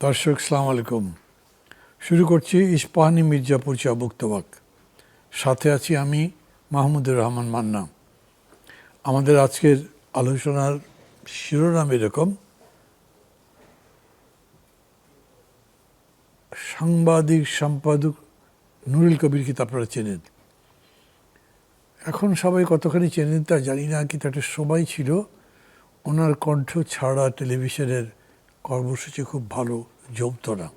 দর্শক সালাম আলাইকুম। শুরু করছি ইস্পাহানি মির্জাপুর চা মুক্তবাক। সাথে আছি আমি মাহমুদুর রহমান মান্না। আমাদের আজকের আলোচনার শিরোনাম এরকম: সাংবাদিক সম্পাদক নুরুল কবিরকে তো আপনারা চেনেন। এখন সবাই কতখানি চেনেন তা জানি না, কিন্তু একটা সময় ছিল ওনার কণ্ঠ ছাড়া টেলিভিশনের কর্মসূচি খুব ভালো জমত না।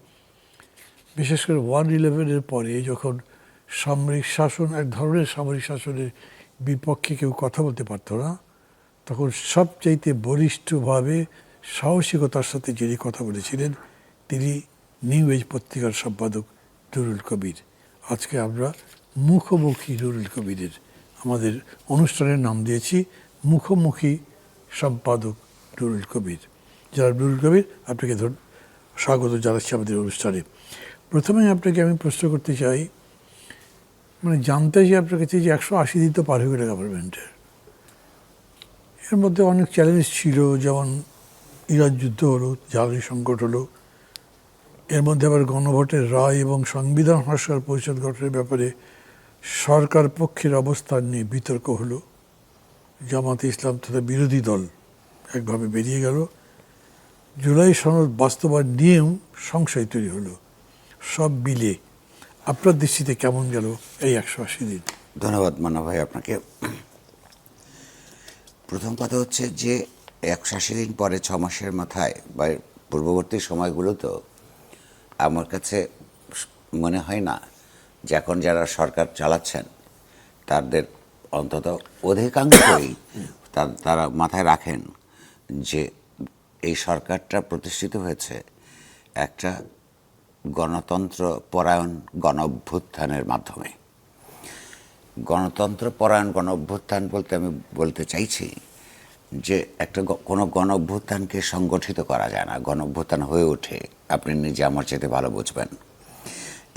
বিশেষ করে 1/11-এর পরে যখন সামরিক শাসন, এক ধরনের সামরিক শাসনের বিপক্ষে কেউ কথা বলতে পারত না, তখন সবচাইতে বলিষ্ঠভাবে সাহসিকতার সাথে যিনি কথা বলেছিলেন তিনি নিউ এজ পত্রিকার সম্পাদক নুরুল কবির। আজকে আমরা মুখোমুখি নুরুল কবিরের, আমাদের অনুষ্ঠানের নাম দিয়েছি মুখোমুখি সম্পাদক নুরুল কবির। যারা নুরুল কবির, আপনাকে স্বাগত জানাচ্ছি আমাদের অনুষ্ঠানে। প্রথমে আপনাকে আমি প্রশ্ন করতে চাই, জানতে চাই আপনার কাছে যে 180 দিন তো পার হয়ে গেল গভর্নমেন্টের। এর মধ্যে অনেক চ্যালেঞ্জ ছিল, যেমন ইরাক যুদ্ধ হলো, জ্বালানি সংকট হলো, এর মধ্যে আবার গণভোটের রায় এবং সংবিধান সংস্কার পরিষদ গঠনের ব্যাপারে সরকার পক্ষের অবস্থান নিয়ে বিতর্ক হলো। জামাতে ইসলাম তথা বিরোধী দল একভাবে বেরিয়ে গেল। জুলাই সনদ বাস্তবায়ন নিয়েও সংশয় তৈরি হলো। সব মিলে আপনার দৃষ্টিতে কেমন গেল এই 180 দিন? ধন্যবাদ মান্না ভাই আপনাকে। প্রথম কথা হচ্ছে যে 180 দিন পরে 6 মাসের মাথায় বা পূর্ববর্তী সময়গুলোতেও আমার কাছে মনে হয় না যে এখন যারা সরকার চালাচ্ছেন তাদের অন্তত অধিকাংশই তারা মাথায় রাখেন যে এই সরকারটা প্রতিষ্ঠিত হয়েছে একটা গণতন্ত্র পরায়ণ গণ অভ্যুত্থানের মাধ্যমে। গণতন্ত্র পরায়ণ গণ অভ্যুত্থান বলতে আমি বলতে চাইছি যে একটা কোনো গণ অভ্যুত্থানকে সংগঠিত করা যায় না, গণ অভ্যুত্থান হয়ে ওঠে, আপনি নিজে আমার চেয়ে ভালো বুঝবেন।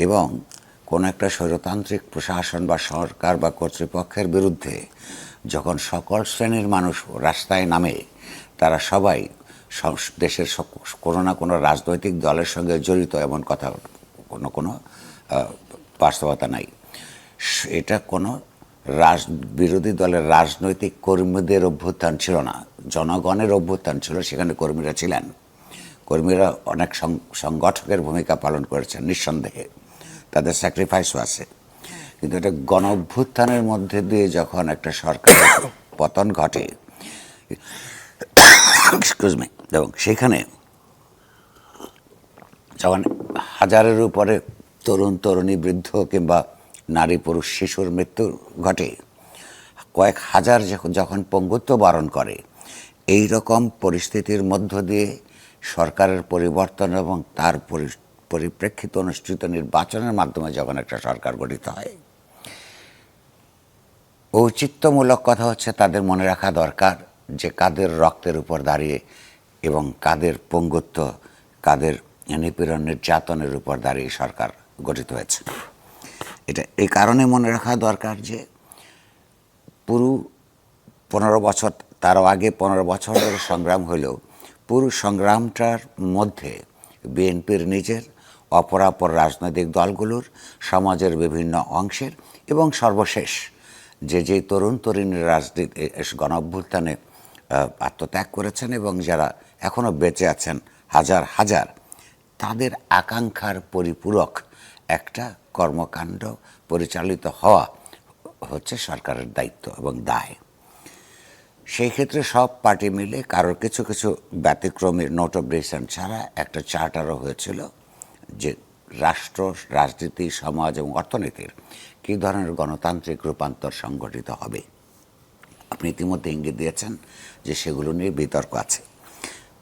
এবং কোনো একটা স্বৈরতান্ত্রিক প্রশাসন বা সরকার বা কর্তৃপক্ষের বিরুদ্ধে যখন সকল শ্রেণীর মানুষ রাস্তায় নামে, তারা সবাই দেশের কোনো না কোনো রাজনৈতিক দলের সঙ্গে জড়িত, এমন কথা কোনো বাস্তবতা নাই। এটা কোনো বিরোধী দলের রাজনৈতিক কর্মীদের অভ্যুত্থান ছিল না, জনগণের অভ্যুত্থান ছিল। সেখানে কর্মীরা ছিলেন, কর্মীরা অনেক সংগঠকের ভূমিকা পালন করেছেন, নিঃসন্দেহে তাদের স্যাক্রিফাইসও আছে। কিন্তু এটা গণ অভ্যুত্থানের মধ্যে দিয়ে যখন একটা সরকারের পতন ঘটে, এক্সকিউজ মি, এবং সেখানে যখন হাজারের উপরে তরুণ তরুণী, বৃদ্ধ কিংবা নারী পুরুষ শিশুর মৃত্যু ঘটে, কয়েক হাজার যখন পঙ্গুত্ব বরণ করে, এই রকম পরিস্থিতির মধ্য দিয়ে সরকারের পরিবর্তন এবং তার পরিপ্রেক্ষিতে অনুষ্ঠিত নির্বাচনের মাধ্যমে যখন একটা সরকার গঠিত হয়, ঔচিত্যমূলক কথা হচ্ছে তাদের মনে রাখা দরকার যে কাদের রক্তের উপর দাঁড়িয়ে এবং কাদের পঙ্গুত্ব, কাদের নিপীড়ন নির্যাতনের উপর দাঁড়িয়ে সরকার গঠিত হয়েছে। এটা এই কারণে মনে রাখা দরকার যে পুরো 15 বছর, তারও আগে 15 বছর ধরে সংগ্রাম হলেও পুরো সংগ্রামটার মধ্যে বিএনপির নিজের, অপরাপর রাজনৈতিক দলগুলোর, সমাজের বিভিন্ন অংশের এবং সর্বশেষ যে তরুণ তরুণীর রাজনীতি গণ অভ্যুত্থানে আত্মত্যাগ করেছেন এবং যারা এখনও বেঁচে আছেন হাজার হাজার, তাদের আকাঙ্ক্ষার পরিপূরক একটা কর্মকাণ্ড পরিচালিত হওয়া হচ্ছে সরকারের দায়িত্ব এবং দায়। সেই ক্ষেত্রে সব পার্টি মিলে কারোর কিছু কিছু ব্যতিক্রমী নোট অফ ডিসেন্ট ছাড়া একটা চার্টারও হয়েছিল যে রাষ্ট্র, রাজনীতি, সমাজ এবং অর্থনীতির কী ধরনের গণতান্ত্রিক রূপান্তর সংগঠিত হবে। আপনি ইতিমধ্যে ইঙ্গিত দিয়েছেন যে সেগুলো নিয়ে বিতর্ক আছে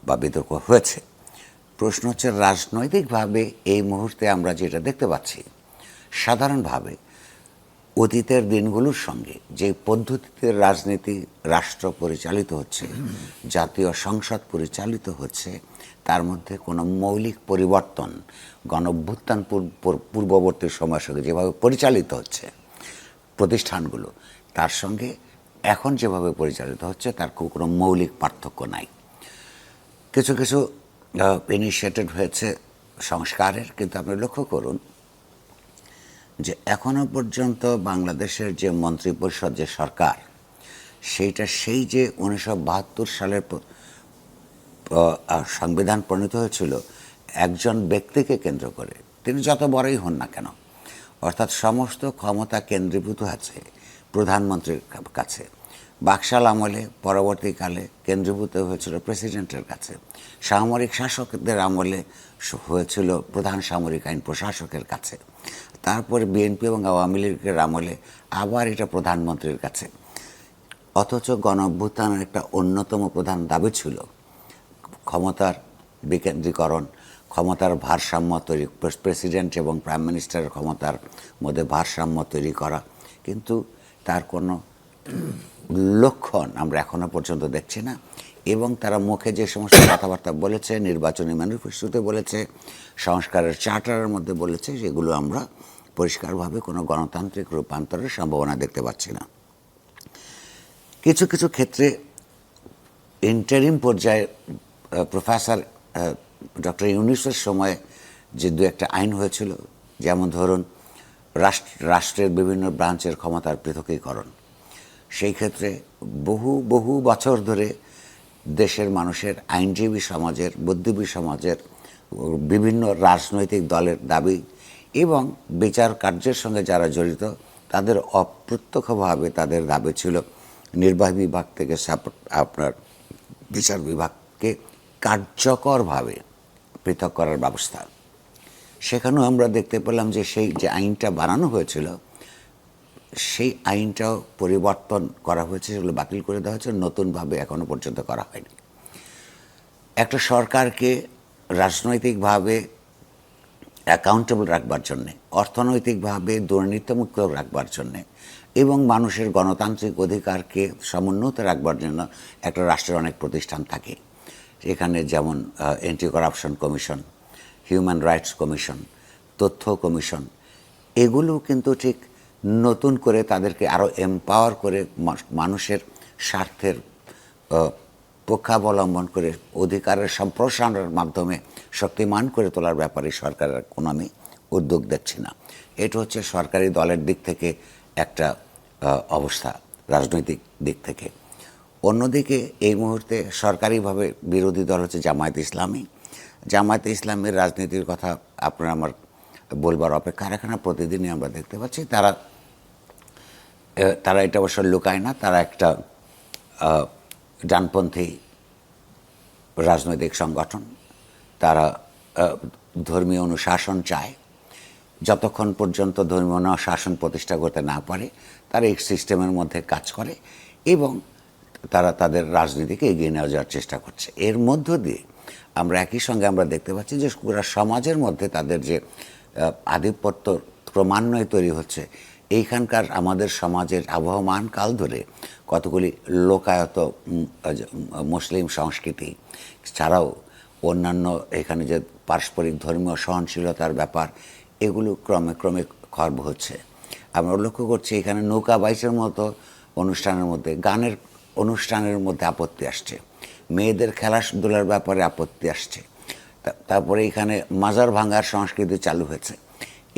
বা বিতর্ক হয়েছে। প্রশ্ন হচ্ছে রাজনৈতিকভাবে এই মুহূর্তে আমরা যেটা দেখতে পাচ্ছি, সাধারণভাবে অতীতের দিনগুলোর সঙ্গে যে পদ্ধতিতে রাজনীতি, রাষ্ট্র পরিচালিত হচ্ছে, জাতীয় সংসদ পরিচালিত হচ্ছে, তার মধ্যে কোনো মৌলিক পরিবর্তন গণঅভ্যুত্থান পূর্ববর্তী সময়ের সঙ্গে যেভাবে পরিচালিত হচ্ছে প্রতিষ্ঠানগুলো, তার সঙ্গে এখন যেভাবে পরিচালিত হচ্ছে তার কোনো মৌলিক পার্থক্য নাই। কিছু কিছু ইনিশিয়েটেড হয়েছে সংস্কারের, কিন্তু আপনি লক্ষ্য করুন যে এখনো পর্যন্ত বাংলাদেশের যে মন্ত্রিপরিষদ, যে সরকার, সেইটা সেই যে 1972 সালের সংবিধান প্রণীত হয়েছিল একজন ব্যক্তিকে কেন্দ্র করে, তিনি যত বড়ই হন না কেন, অর্থাৎ সমস্ত ক্ষমতা কেন্দ্রীভূত আছে প্রধানমন্ত্রীর কাছে। বাকশাল আমলে পরবর্তীকালে কেন্দ্রীভূত হয়েছিল প্রেসিডেন্টের কাছে, সামরিক শাসকদের আমলে হয়েছিল প্রধান সামরিক আইন প্রশাসকের কাছে, তারপরে বিএনপি এবং আওয়ামী লীগের আমলে আবার এটা প্রধানমন্ত্রীর কাছে। অথচ গণঅভ্যুত্থানের একটা অন্যতম প্রধান দাবি ছিল ক্ষমতার বিকেন্দ্রীকরণ, ক্ষমতার ভারসাম্য তৈরি, প্রেসিডেন্ট এবং প্রাইম মিনিস্টারের ক্ষমতার মধ্যে ভারসাম্য তৈরি করা। কিন্তু তার কোনো লক্ষণ আমরা এখনো পর্যন্ত দেখছি না। এবং তারা মুখে যে সমস্ত কথাবার্তা বলেছে, নির্বাচনী ম্যানিফেস্টোতে বলেছে, সংস্কারের চার্টারের মধ্যে বলেছে, সেগুলো আমরা পরিষ্কারভাবে কোনো গণতান্ত্রিক রূপান্তরের সম্ভাবনা দেখতে পাচ্ছি না। কিছু কিছু ক্ষেত্রে ইন্টারিম পর্যায়ে প্রফেসর ডক্টর ইউনূসের সময়ে যে দু একটা আইন হয়েছিল, যেমন ধরুন রাষ্ট্রের বিভিন্ন ব্রাঞ্চের ক্ষমতার পৃথকীকরণ, সেই ক্ষেত্রে বহু বহু বছর ধরে দেশের মানুষের, আইনজীবী সমাজের, বুদ্ধিজীবী সমাজের, বিভিন্ন রাজনৈতিক দলের দাবি এবং বিচার কার্যের সঙ্গে যারা জড়িত তাদের অপ্রত্যক্ষভাবে তাদের দাবি ছিল নির্বাহী বিভাগ থেকে আপনার বিচার বিভাগকে কার্যকরভাবে পৃথক করার ব্যবস্থা। সেখানেও আমরা দেখতে পেলাম যে সেই যে আইনটা বানানো হয়েছিল সেই আইনটাও পরিবর্তন করা হয়েছে, সেগুলো বাতিল করে দেওয়া হয়েছে, নতুনভাবে এখনো পর্যন্ত করা হয়নি। একটা সরকারকে রাজনৈতিকভাবে অ্যাকাউন্টেবল রাখবার জন্যে, অর্থনৈতিকভাবে দুর্নীতিমুক্ত রাখবার জন্যে এবং মানুষের গণতান্ত্রিক অধিকারকে সমুন্নত রাখবার জন্য একটা রাষ্ট্রের অনেক প্রতিষ্ঠান থাকে। এখানে যেমন anti corruption commission, human rights commission, তথ্য কমিশন, এগুলো কিন্তু ঠিক নতুন করে তাদেরকে আরও এম্পাওয়ার করে মানুষের স্বার্থের পক্ষাবলম্বন করে অধিকারের সম্প্রসারণের মাধ্যমে শক্তিমান করে তোলার ব্যাপারে সরকারের কোনো আমি উদ্যোগ দেখছি না। এটা হচ্ছে সরকারি দলের দিক থেকে একটা অবস্থা, রাজনৈতিক দিক থেকে। অন্যদিকে এই মুহূর্তে সরকারিভাবে বিরোধী দল হচ্ছে জামায়াতে ইসলামী। জামায়াতে ইসলামের রাজনীতির কথা আপনার আমার বলবার অপেক্ষা রাখে না, প্রতিদিনই আমরা দেখতে পাচ্ছি তারা এটা অবশ্য লুকায় না, তারা একটা ডানপন্থী রাজনৈতিক সংগঠন। তারা ধর্মীয় অনুশাসন চায়। যতক্ষণ পর্যন্ত ধর্মীয় অনুশাসন প্রতিষ্ঠা করতে না পারে তারা এই সিস্টেমের মধ্যে কাজ করে এবং তারা তাদের রাজনীতিকে এগিয়ে নিয়ে যাওয়ার চেষ্টা করছে। এর মধ্য দিয়ে আমরা একই সঙ্গে আমরা দেখতে পাচ্ছি যে পুরা সমাজের মধ্যে তাদের যে আধিপত্য ক্রমান্বয়ে তৈরি হচ্ছে। এইখানকার আমাদের সমাজের আবহমান কাল ধরে কতগুলি লোকায়ত মুসলিম সংস্কৃতি ছাড়াও অন্যান্য এখানে যে পারস্পরিক ধর্মীয় সহনশীলতার ব্যাপার, এগুলো ক্রমে ক্রমে খর্ব হচ্ছে। আমরা লক্ষ্য করছি এখানে নৌকা বাইচের মতো অনুষ্ঠানের মধ্যে, গানের অনুষ্ঠানের মধ্যে আপত্তি আসছে, মেয়েদের খেলাধুলার ব্যাপারে আপত্তি আসছে, তারপরে এখানে মাজার ভাঙার সংস্কৃতি চালু হয়েছে।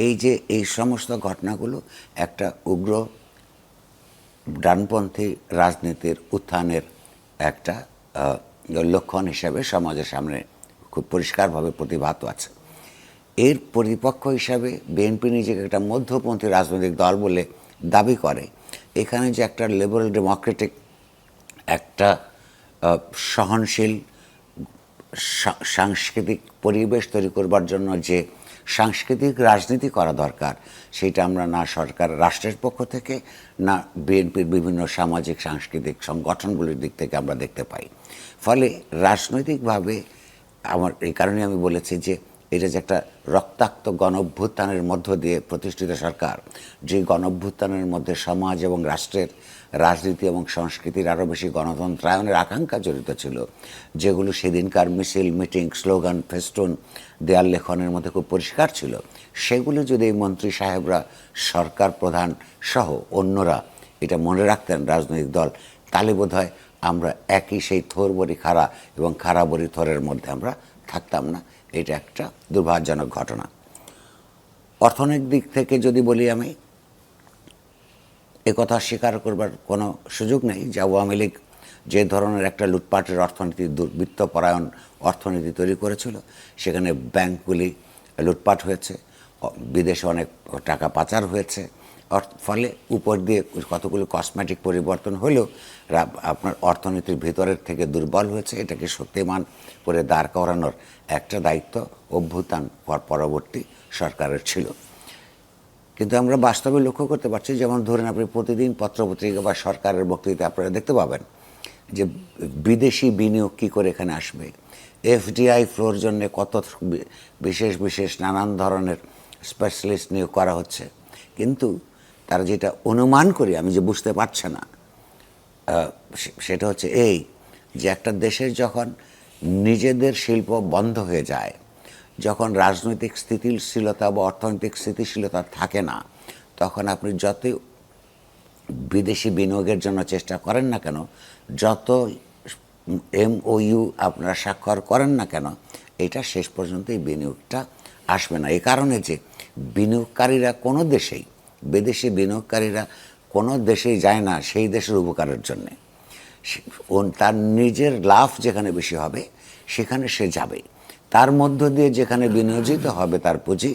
এই যে এই সমস্ত ঘটনাগুলো একটা উগ্র ডানপন্থী রাজনীতির উত্থানের একটা লক্ষণ হিসাবে সমাজের সামনে খুব পরিষ্কারভাবে প্রতিভাত আছে। এর পরিপক্ষ হিসাবে বিএনপি নিজেকে একটা মধ্যপন্থী রাজনৈতিক দল বলে দাবি করে। এখানে যে একটা লিবারেল ডেমোক্রেটিক একটা সহনশীল সাংস্কৃতিক পরিবেশ তৈরি করবার জন্য যে সাংস্কৃতিক রাজনীতি করা দরকার, সেটা আমরা না সরকার রাষ্ট্রের পক্ষ থেকে না বিএনপির বিভিন্ন সামাজিক সাংস্কৃতিক সংগঠনগুলির দিক থেকে আমরা দেখতে পাই। ফলে রাজনৈতিকভাবে আমার এই কারণে আমি বলেছি যে এটা যে একটা রক্তাক্ত গণঅভ্যুত্থানের মধ্য দিয়ে প্রতিষ্ঠিত সরকার, যে গণঅভ্যুত্থানের মধ্যে সমাজ এবং রাষ্ট্রের রাজনীতি এবং সংস্কৃতির আরও বেশি গণতন্ত্রায়নের আকাঙ্ক্ষা জড়িত ছিল, যেগুলো সেদিনকার মিছিল, মিটিং, স্লোগান, ফেস্টুন, দেয়াল লেখনের মধ্যে খুব পরিষ্কার ছিল, সেগুলো যদি এই মন্ত্রী সাহেবরা, সরকার প্রধান সহ অন্যরা এটা মনে রাখতেন রাজনৈতিক দল, তাহলে বোধ হয় আমরা একই সেই থোর বড়ি খাড়া এবং খাড়া বড়ি থোরের মধ্যে আমরা থাকতাম না। এটা একটা দুর্ভাগ্যজনক ঘটনা। অর্থনৈতিক দিক থেকে যদি বলি, আমি একথা স্বীকার করবার কোনো সুযোগ নেই যে আওয়ামী লীগ যে ধরনের একটা লুটপাটের অর্থনীতি, দুর্বৃত্তপরায়ণ অর্থনীতি তৈরি করেছিল, সেখানে ব্যাংকগুলি লুটপাট হয়েছে, বিদেশে অনেক টাকা পাচার হয়েছে, ফলে উপর দিয়ে কতগুলো কসমেটিক পরিবর্তন হলেও আপনার অর্থনীতির ভিতরের থেকে দুর্বল হয়েছে। এটাকে শক্তিমান করে দাঁড় করানোর একটা দায়িত্ব অভ্যুত্থান পরবর্তী সরকারের ছিল। কিন্তু আমরা বাস্তবে লক্ষ্য করতে পারছি, যেমন ধরেন আপনি প্রতিদিন পত্রপত্রিকা বা সরকারের বক্তৃতা আপনারা দেখতে পাবেন যে বিদেশি বিনিয়োগ কী করে এখানে আসবে, এফডিআই ফ্লোর জন্য কত বিশেষ বিশেষ নানান ধরনের স্পেশালিস্ট নিয়োগ করা হচ্ছে। কিন্তু তারা যেটা অনুমান করি আমি যে বুঝতে পারছে না, সেটা হচ্ছে এই যে একটা দেশের যখন নিজেদের শিল্প বন্ধ হয়ে যায়, যখন রাজনৈতিক স্থিতিশীলতা বা অর্থনৈতিক স্থিতিশীলতা থাকে না, তখন আপনি যত বিদেশি বিনিয়োগের জন্য চেষ্টা করেন না কেন, যত MOU আপনারা স্বাক্ষর করেন না কেন, এটা শেষ পর্যন্ত এই বিনিয়োগটা আসবে না। এই কারণে যে বিনিয়োগকারীরা কোনো দেশেই, বিদেশি বিনিয়োগকারীরা কোনো দেশেই যায় না সেই দেশের উপকারের জন্যে। তার নিজের লাভ যেখানে বেশি হবে সেখানে সে যাবে, তার মধ্য দিয়ে যেখানে বিনিয়োজিত হবে তার পুঁজি,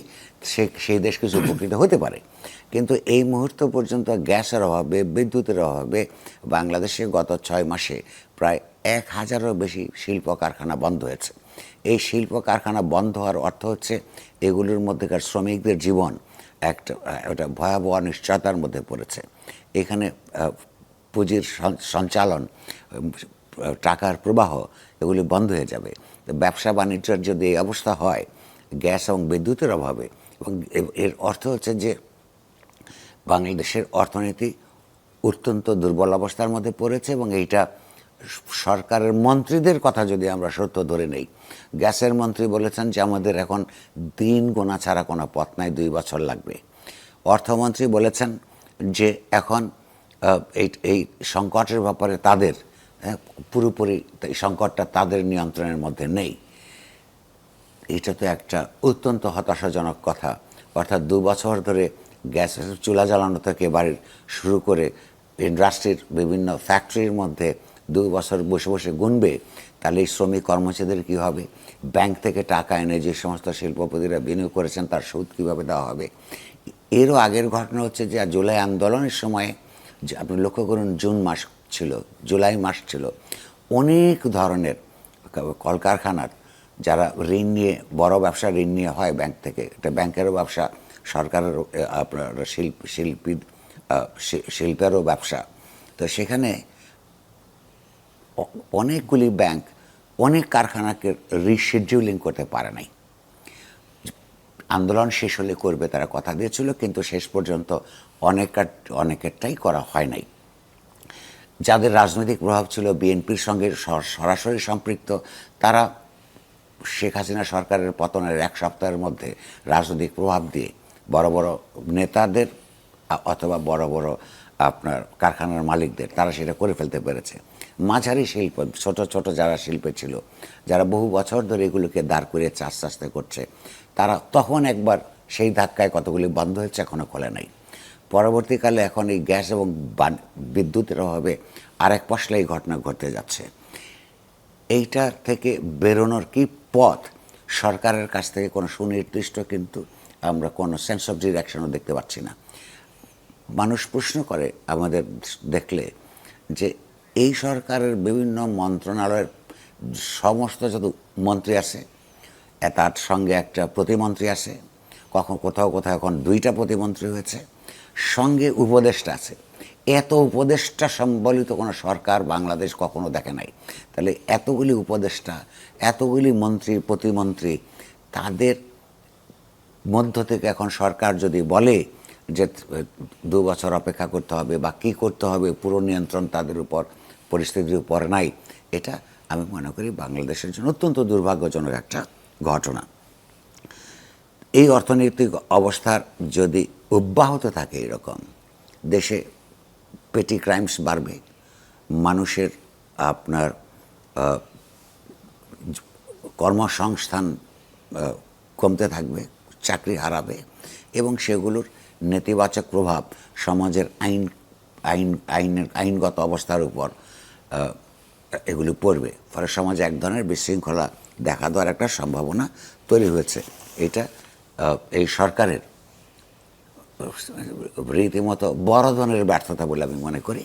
সেই দেশ কিছু উপকৃত হতে পারে। কিন্তু এই মুহূর্ত পর্যন্ত গ্যাসের অভাবে, বিদ্যুতের অভাবে বাংলাদেশে গত 6 মাসে প্রায় 1000-এরও বেশি শিল্প কারখানা বন্ধ হয়েছে। এই শিল্প কারখানা বন্ধ হওয়ার অর্থ হচ্ছে এগুলোর মধ্যেকার শ্রমিকদের জীবন একটা ভয়াবহ অনিশ্চয়তার মধ্যে পড়েছে। এখানে পুঁজির সঞ্চালন, টাকার প্রবাহ, এগুলি বন্ধ হয়ে যাবে। ব্যবসা বাণিজ্যের যদি এই অবস্থা হয় গ্যাস এবং বিদ্যুতের অভাবে, এবং এর অর্থ হচ্ছে যে বাংলাদেশের অর্থনীতি অত্যন্ত দুর্বল অবস্থার মধ্যে পড়েছে। এবং এইটা সরকারের মন্ত্রীদের কথা যদি আমরা সত্য ধরে নেই, গ্যাসের মন্ত্রী বলেছেন যে আমাদের এখন দিন গোনা ছাড়া কোনো পথ নাই, 2 বছর লাগবে। অর্থমন্ত্রী বলেছেন যে এখন এই সংকটের ব্যাপারে তাদের পুরোপুরি সংকটটা তাদের নিয়ন্ত্রণের মধ্যে নেই। এটা তো একটা অত্যন্ত হতাশাজনক কথা। অর্থাৎ 2 বছর ধরে গ্যাস চুলা জ্বালানো থেকে বাড়ির শুরু করে ইন্ডাস্ট্রির বিভিন্ন ফ্যাক্টরির মধ্যে 2 বছর বসে বসে গুনবে, তাহলে এই শ্রমিক কর্মচারীদের কী হবে? ব্যাংক থেকে টাকা এনে যে সমস্ত শিল্পপতিরা বিনিয়োগ করেছেন তার সুদ কীভাবে দেওয়া হবে? এরও আগের ঘটনা হচ্ছে যে জুলাই আন্দোলনের সময়ে আপনি লক্ষ্য করুন, জুন মাস ছিল, জুলাই মাস ছিল, অনেক ধরনের কলকারখানার যারা ঋণ নিয়ে, বড় ব্যবসা ঋণ নিয়ে হয় ব্যাংক থেকে, এটা ব্যাংকেরও ব্যবসা, সরকারেরও আপনার শিল্পেরও ব্যবসা। তো সেখানে অনেকগুলি ব্যাংক অনেক কারখানাকে রিশিডিউলিং করতে পারে নাই। আন্দোলন শেষ হলে করবে তারা কথা দিয়েছিল, কিন্তু শেষ পর্যন্ত অনেকেরটাই করা হয় নাই। যাদের রাজনৈতিক প্রভাব ছিল, বিএনপির সঙ্গে সরাসরি সম্পৃক্ত, তারা শেখ হাসিনা সরকারের পতনের 1 সপ্তাহের মধ্যে রাজনৈতিক প্রভাব দিয়ে বড় বড় নেতাদের অথবা বড় বড় আপনার কারখানার মালিকদের, তারা সেটা করে ফেলতে পেরেছে। মাঝারি শিল্প, ছোট ছোট যারা শিল্পে ছিল, যারা বহু বছর ধরে এগুলোকে দাঁড় করিয়েছে, আস্তে আস্তে করছে, তারা তখন একবার সেই ধাক্কায় কতগুলি বন্ধ হয়েছে, এখনও খোলে নাই। পরবর্তীকালে এখন এই গ্যাস এবং বিদ্যুতের অভাবে আরেক পশলা এই ঘটনা ঘটতে যাচ্ছে। এইটা থেকে বেরোনোর কি পথ? সরকারের কাছ থেকে কোনো সুনির্দিষ্ট কিন্তু আমরা কোনো সেন্স অফ ডিরেকশনও দেখতে পাচ্ছি না। মানুষ প্রশ্ন করে আমাদের দেখলে যে এই সরকারের বিভিন্ন মন্ত্রণালয়ের সমস্ত যত মন্ত্রী আছে, তার সঙ্গে একটা প্রতিমন্ত্রী আছে, কোথাও এখন 2টা প্রতিমন্ত্রী হয়েছে, সঙ্গে উপদেষ্টা আছে। এত উপদেষ্টা সম্বলিত কোনো সরকার বাংলাদেশ কখনো দেখে নাই। তাহলে এতগুলি উপদেষ্টা, এতগুলি মন্ত্রী, প্রতিমন্ত্রী, তাদের মধ্য থেকে এখন সরকার যদি বলে যে 2 বছর অপেক্ষা করতে হবে বা কী করতে হবে, পুরো নিয়ন্ত্রণ তাদের উপর, পরিস্থিতির উপর নাই, এটা আমি মনে করি বাংলাদেশের জন্য অত্যন্ত দুর্ভাগ্যজনক একটা ঘটনা। এই অর্থনৈতিক অবস্থার যদি অব্যাহত থাকে এরকম, দেশে পেটি ক্রাইমস বাড়বে, মানুষের আপনার কর্মসংস্থান কমতে থাকবে, চাকরি হারাবে এবং সেগুলোর নেতিবাচক প্রভাব সমাজের আইনগত অবস্থার উপর এগুলি পড়বে। ফলে সমাজে এক ধরনের বিশৃঙ্খলা দেখা দেওয়ার একটা সম্ভাবনা তৈরি হয়েছে। এটা এই সরকারের রীতিমতো বড় ধরনের ব্যর্থতা বলে আমি মনে করি।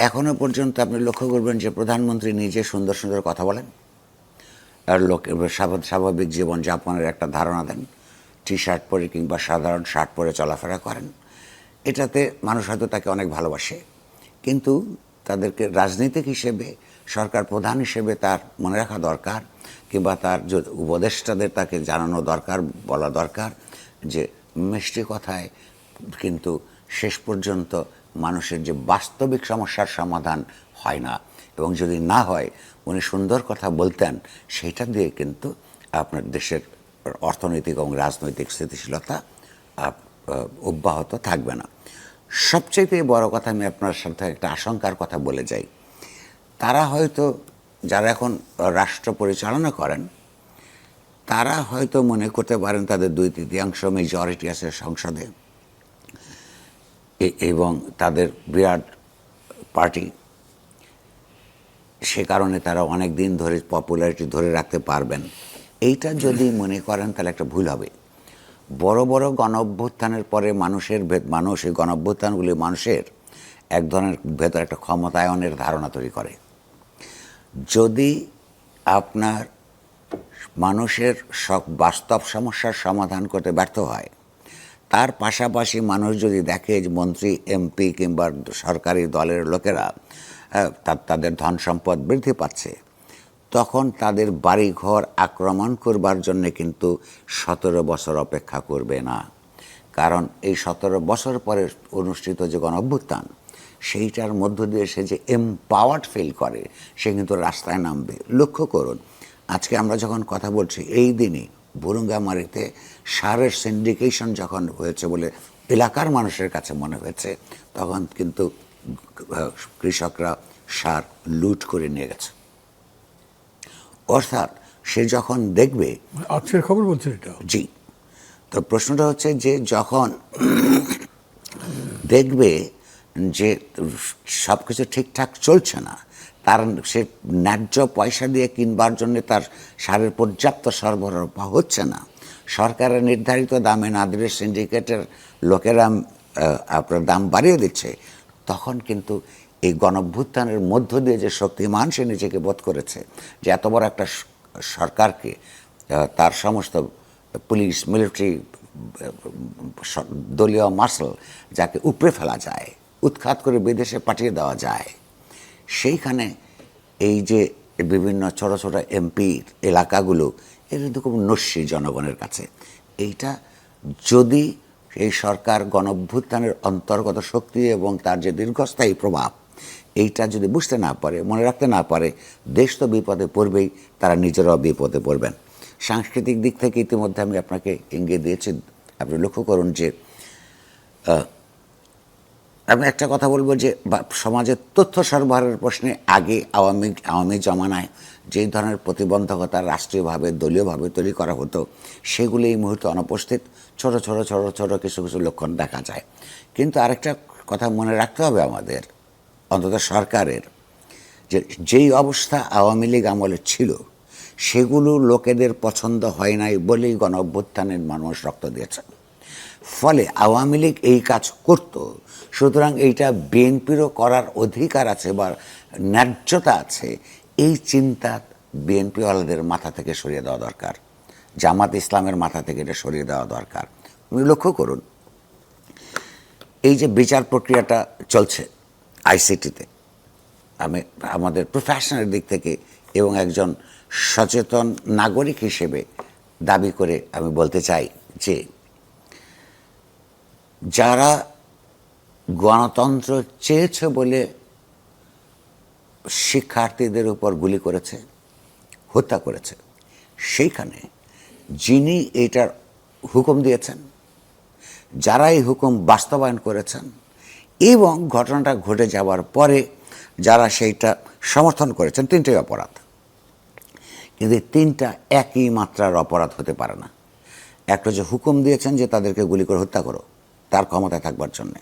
এখনো পর্যন্ত আপনি লক্ষ্য করবেন যে প্রধানমন্ত্রী নিজে সুন্দর সুন্দর কথা বলেন, আর লোকের স্বাভাবিক জীবনযাপনের একটা ধারণা দেন, টি শার্ট পরে কিংবা সাধারণ শার্ট পরে চলাফেরা করেন। এটাতে মানুষ হয়তো তাকে অনেক ভালোবাসে, কিন্তু তাদেরকে রাজনীতিক হিসেবে, সরকার প্রধান হিসেবে তার মনে রাখা দরকার, কিংবা তার উপদেষ্টাদের তাকে জানানো দরকার, বলা দরকার যে মিষ্টি কথায় কিন্তু শেষ পর্যন্ত মানুষের যে বাস্তবিক সমস্যার সমাধান হয় না, এবং যদি না হয় উনি সুন্দর কথা বলতেন, সেইটা দিয়ে কিন্তু আপনার দেশের অর্থনৈতিক এবং রাজনৈতিক স্থিতিশীলতা অব্যাহত থাকবে না। সবচেয়ে বড় কথা, আমি আপনার সাথে একটা আশঙ্কার কথা বলে যাই। তারা হয়তো, যারা এখন রাষ্ট্র পরিচালনা করেন, তারা হয়তো মনে করতে পারেন তাদের 2/3 মেজরিটি আছে সংসদে এবং তাদের বিরাট পার্টি, সে কারণে তারা অনেক দিন ধরে পপুলারিটি ধরে রাখতে পারবেন। এইটা যদি মনে করেন তাহলে একটা ভুল হবে। বড় বড় গণ অভ্যুত্থানের পরে মানুষ এই গণ অভ্যুত্থানগুলি মানুষের এক ধরনের ভেতর একটা ক্ষমতায়নের ধারণা তৈরি করে। যদি আপনার মানুষের সব বাস্তব সমস্যার সমাধান করতে ব্যর্থ হয়, তার পাশাপাশি মানুষ যদি দেখে যে মন্ত্রী, এমপি কিংবা সরকারি দলের লোকেরা তাদের ধন সম্পদ বৃদ্ধি পাচ্ছে, তখন তাদের বাড়িঘর আক্রমণ করবার জন্যে কিন্তু 17 বছর অপেক্ষা করবে না। কারণ এই 17 বছর পরে অনুষ্ঠিত যে গণঅভ্যুত্থান, সেইটার মধ্য দিয়ে সে যে এমপাওয়ার্ড ফিল করে, সে কিন্তু রাস্তায় নামবে। লক্ষ্য করুন, আজকে আমরা যখন কথা বলছি, এই দিনই বুরুঙ্গামারিতে সারের সিন্ডিকেশন যখন হয়েছে বলে এলাকার মানুষের কাছে মনে হয়েছে, তখন কিন্তু কৃষকরা সার লুট করে নিয়ে গেছে। অর্থাৎ সে যখন দেখবে, আজকের খবর বলছেন এটা? জি। তো প্রশ্নটা হচ্ছে যে যখন দেখবে যে সব কিছু ঠিকঠাক চলছে না, তার সে ন্যায্য পয়সা দিয়ে কিনবার জন্য তার সারের পর্যাপ্ত সরবরাহ হচ্ছে না, সরকারের নির্ধারিত দামে না দিলে সিন্ডিকেটের লোকেরা আপনার দাম বাড়িয়ে দিচ্ছে, তখন কিন্তু এই গণঅভ্যুত্থানের মধ্য দিয়ে যে শক্তিমান সে নিজেকে বোধ করেছে, যে এত বড় একটা সরকারকে তার সমস্ত পুলিশ, মিলিটারি, দলীয় মার্শাল যাকে উপড়ে ফেলা যায়, উৎখাত করে বিদেশে পাঠিয়ে দেওয়া যায়, সেইখানে এই যে বিভিন্ন ছোট ছোট এমপি এলাকাগুলো, এটা কিন্তু খুব নস্যি জনগণের কাছে। এইটা যদি এই সরকার গণঅভ্যুত্থানের অন্তর্গত শক্তি এবং তার যে দীর্ঘস্থায়ী প্রভাব, এইটা যদি বুঝতে না পারে, মনে রাখতে না পারে, দেশ তো বিপদে পড়বেই, তারা নিজেরাও বিপদে পড়বেন। সাংস্কৃতিক দিক থেকে ইতিমধ্যে আমি আপনাকে ইঙ্গিত দিয়েছি। আপনি লক্ষ্য করুন যে আমি একটা কথা বলবো যে সমাজের তথ্য সরবরাহের প্রশ্নে আগে আওয়ামী জমানায় যে ধরনের প্রতিবন্ধকতা রাষ্ট্রীয়ভাবে, দলীয়ভাবে তৈরি করা হতো, সেগুলি এই মুহূর্তে অনুপস্থিত। ছোট ছোট ছোট ছোট কিছু কিছু লক্ষণ দেখা যায়। কিন্তু আরেকটা কথা মনে রাখতে হবে আমাদের, অন্তত সরকারের, যে যেই অবস্থা আওয়ামী লীগ আমলে ছিল, সেগুলো লোকেদের পছন্দ হয় নাই বলেই গণ অভ্যুত্থানের মানুষ রক্ত দিয়েছে। ফলে আওয়ামী লীগ এই কাজ করত, সুতরাং এইটা বিএনপিরও করার অধিকার আছে বা ন্যায্যতা আছে, এই চিন্তা বিএনপিওয়ালাদের মাথা থেকে সরিয়ে দেওয়া দরকার, জামাত ইসলামের মাথা থেকে এটা সরিয়ে দেওয়া দরকার। আপনি লক্ষ্য করুন, এই যে বিচার প্রক্রিয়াটা চলছে আইসিটিতে, আমাদের প্রফেশনের দিক থেকে এবং একজন সচেতন নাগরিক হিসেবে দাবি করে আমি বলতে চাই যে যারা গণতন্ত্র চেয়েছে বলে শিক্ষার্থীদের উপর গুলি করেছে, হত্যা করেছে, সেইখানে যিনি এইটার হুকুম দিয়েছেন, যারা এই হুকুম বাস্তবায়ন করেছেন এবং ঘটনাটা ঘটে যাওয়ার পরে যারা সেইটা সমর্থন করেছেন, তিনটেই অপরাধ। কিন্তু এই তিনটা একই মাত্রার অপরাধ হতে পারে না। একটা যে হুকুম দিয়েছেন যে তাদেরকে গুলি করে হত্যা করো, তার ক্ষমতায় থাকবার জন্যে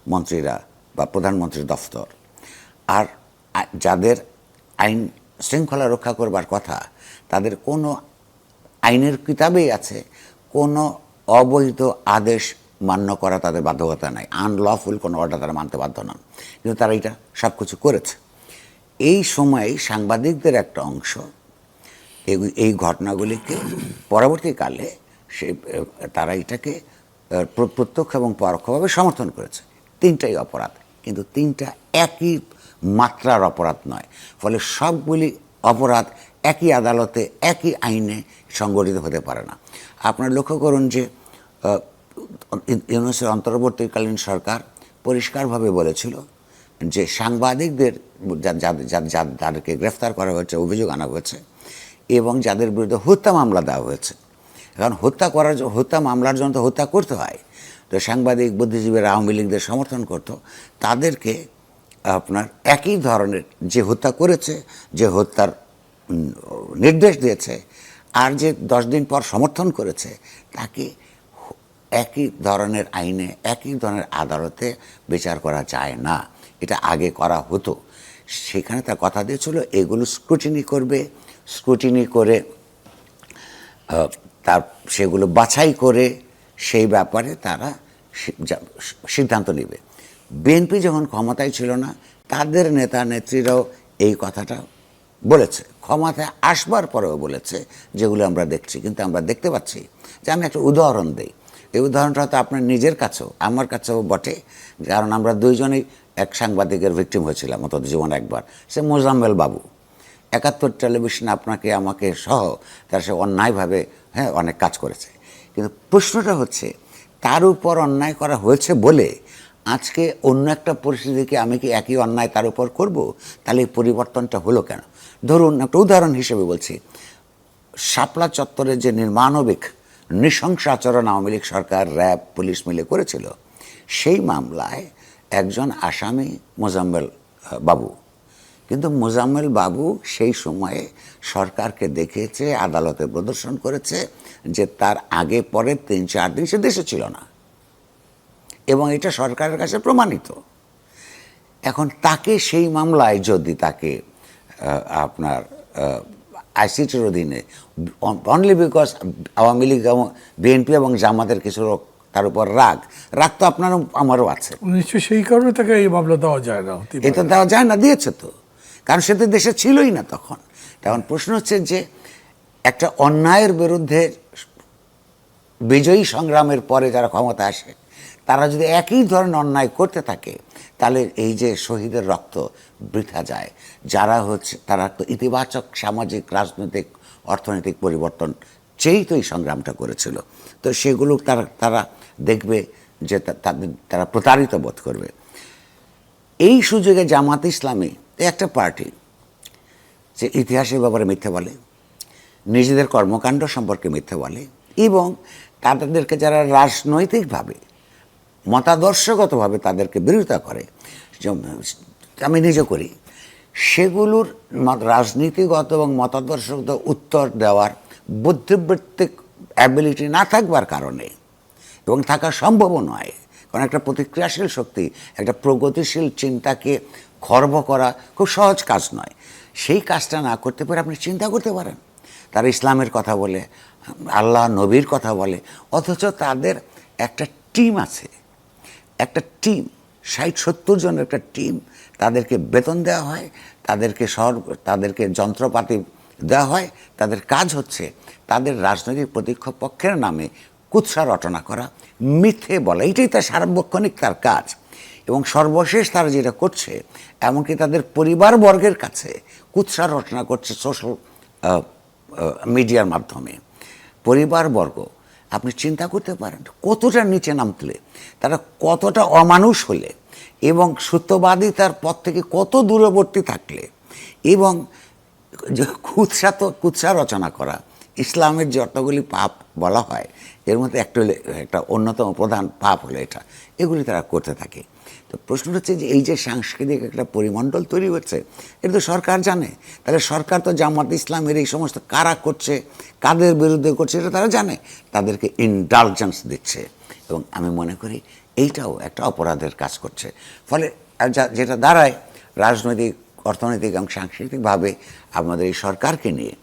মন্ত্রীরা বা প্রধানমন্ত্রীর দফতর, আর যাদের আইন শৃঙ্খলা রক্ষা করবার কথা তাদের কোনো আইনের কিতাবেই আছে কোনো অবৈধ আদেশ মান্য করা তাদের বাধ্যকতা নাই, আনলফুল কোনো অর্ডার তারা মানতে বাধ্য নন, কিন্তু তারা এটা সব কিছু করেছে। এই সময়ে সাংবাদিকদের একটা অংশ এই ঘটনাগুলিকে পরবর্তীকালে তারা এটাকে প্রত্যক্ষ এবং পরোক্ষভাবে সমর্থন করেছে। তিনটাই অপরাধ, কিন্তু তিনটা একই মাত্রার অপরাধ নয়, ফলে সবগুলি অপরাধ একই আদালতে একই আইনে সংগঠিত হতে পারে না। আপনারা লক্ষ্য করুন যে ইউনূসের অন্তর্বর্তীকালীন সরকার পরিষ্কারভাবে বলেছিল যে সাংবাদিকদের যাদেরকে গ্রেফতার করা হয়েছে, অভিযোগ আনা হয়েছে এবং যাদের বিরুদ্ধে হত্যা মামলা দেওয়া হয়েছে, কারণ হত্যা মামলার জন্য তো হত্যা করতে হয়, তো সাংবাদিক বুদ্ধিজীবীরা আওয়ামী লীগদের সমর্থন করত, তাদেরকে আপনার একই ধরনের যে হত্যা করেছে, যে হত্যার নির্দেশ দিয়েছে, আর যে 10 দিন পর সমর্থন করেছে, তাকে একই ধরনের আইনে একই ধরনের আদালতে বিচার করা যায় না। এটা আগে করা হতো। সেখানে তার কথা দিয়েছিল এগুলো স্ক্রুটিনি করবে, স্ক্রুটিনি করে তার সেগুলো বাছাই করে সেই ব্যাপারে তারা সিদ্ধান্ত নেবে। বিএনপি যখন ক্ষমতায় ছিল না, তাদের নেতা নেত্রীরাও এই কথাটা বলেছে, ক্ষমতায় আসবার পরেও বলেছে, যেগুলো আমরা দেখছি। কিন্তু আমরা দেখতে পাচ্ছি যে, আমি একটা উদাহরণ দিই, এই উদাহরণটা হয়তো আপনার নিজের কাছেও আমার কাছেও বটে, কারণ আমরা দুইজনেই এক সাংবাদিকের ভিকটিম হয়েছিলাম অন্তত জীবন একবার। সে মোজাম্মেল বাবু, 71 টেলিভিশন আপনাকে আমাকে সহ তার সে অন্যায়ভাবে অনেক কাজ করেছে। কিন্তু প্রশ্নটা হচ্ছে, তার উপর অন্যায় করা হয়েছে বলে আজকে অন্য একটা পরিস্থিতিকে আমি কি একই অন্যায় তার উপর করব? তাহলে এই পরিবর্তনটা হলো কেন? ধরুন একটা উদাহরণ হিসেবে বলছি, শাপলা চত্বরে যে নির্মাণবিক নৃশংস আচরণ আওয়ামী লীগ সরকার, র্যাব, পুলিশ মিলে করেছিল, সেই মামলায় একজন আসামি মোজাম্মেল বাবু। কিন্তু মোজাম্মেল বাবু সেই সময়ে সরকারকে দেখিয়েছে, আদালতে প্রদর্শন করেছে যে তার আগে পরে 3-4 দিন সে দেশে ছিল না, এবং এটা সরকারের কাছে প্রমাণিত। এখন তাকে সেই মামলায় যদি তাকে আপনার আইসিটির অধীনে অনলি বিকজ আওয়ামী লীগ এবং বিএনপি এবং জামাতের কিছু লোক তার উপর রাগ তো আপনারও আমারও আছে, নিশ্চয়ই সেই কারণে তাকে এই মামলা দেওয়া যায় না। এটা দেওয়া যায় না, দিয়েছে তো, কারণ সে তো দেশে ছিলই না তখন। তখন প্রশ্ন হচ্ছে যে, একটা অন্যায়ের বিরুদ্ধে বিজয়ী সংগ্রামের পরে যারা ক্ষমতা আসে, তারা যদি একই ধরনের অন্যায় করতে থাকে, তাহলে এই যে শহীদের রক্ত বৃথা যায়। যারা হচ্ছে তারা তো ইতিবাচক সামাজিক, রাজনৈতিক, অর্থনৈতিক পরিবর্তন চেয়েই তো এই সংগ্রামটা করেছিল। তো সেগুলো তারা দেখবে যে তারা প্রতারিত বোধ করবে। এই সুযোগে জামাত ইসলামী একটা পার্টি যে ইতিহাসের ব্যাপারে মিথ্যে বলে, নিজেদের কর্মকাণ্ড সম্পর্কে মিথ্যে বলে, এবং তাদেরকে যারা রাজনৈতিকভাবে মতাদর্শগতভাবে তাদেরকে বিরোধিতা করে, আমি নিজে করি, সেগুলোর রাজনীতিগত এবং মতাদর্শগত উত্তর দেওয়ার বুদ্ধিবৃত্তিক অ্যাবিলিটি না থাকবার কারণে, এবং থাকা সম্ভব নয়, কারণ একটা প্রতিক্রিয়াশীল শক্তি, একটা প্রগতিশীল চিন্তাকে খর্ব করা খুব সহজ কাজ নয়। সেই কাজটা না করতে পারে আপনি চিন্তা করতে পারেন, তারা ইসলামের কথা বলে, আল্লাহ নবীর কথা বলে, অথচ তাদের একটা টিম আছে, একটা টিম, 60-70 জনের একটা টিম, তাদেরকে বেতন দেওয়া হয়, তাদেরকে যন্ত্রপাতি দেওয়া হয়, তাদের কাজ হচ্ছে তাদের রাজনৈতিক প্রতিপক্ষ পক্ষের নামে কুৎসা রটনা করা, মিথ্যে বলা, এটাই তার সার্বক্ষণিক তার কাজ। এবং সর্বশেষ তারা যেটা করছে, এমনকি তাদের পরিবারবর্গের কাছে কুৎসা রচনা করছে সোশ্যাল মিডিয়ার মাধ্যমে। পরিবারবর্গ, আপনি চিন্তা করতে পারেন কতটা নিচে নামলে, তারা কতটা অমানুষ হলে, এবং সত্যবাদিতার পথ থেকে কত দূরবর্তী থাকলে, এবং কুৎসা রচনা করা, ইসলামের যতগুলি পাপ বলা হয়, এর মধ্যে একটা অন্যতম প্রধান পাপ হলো এটা, এগুলি তারা করতে থাকে। তো প্রশ্নটা হচ্ছে যে এই যে সাংস্কৃতিক একটা পরিমণ্ডল তৈরি হচ্ছে, এটা তো সরকার জানে। তাহলে সরকার তো জামাত ইসলামের এই সমস্ত কারা করছে, কাদের বিরুদ্ধে করছে, এটা তারা জানে, তাদেরকে ইনডালজেন্স দিচ্ছে। এবং আমি মনে করি এইটাও একটা অপরাধের কাজ করছে। ফলে যেটা দাঁড়ায় রাজনৈতিক, অর্থনৈতিক এবং সাংস্কৃতিকভাবে আমাদের এই সরকারকে নিয়ে,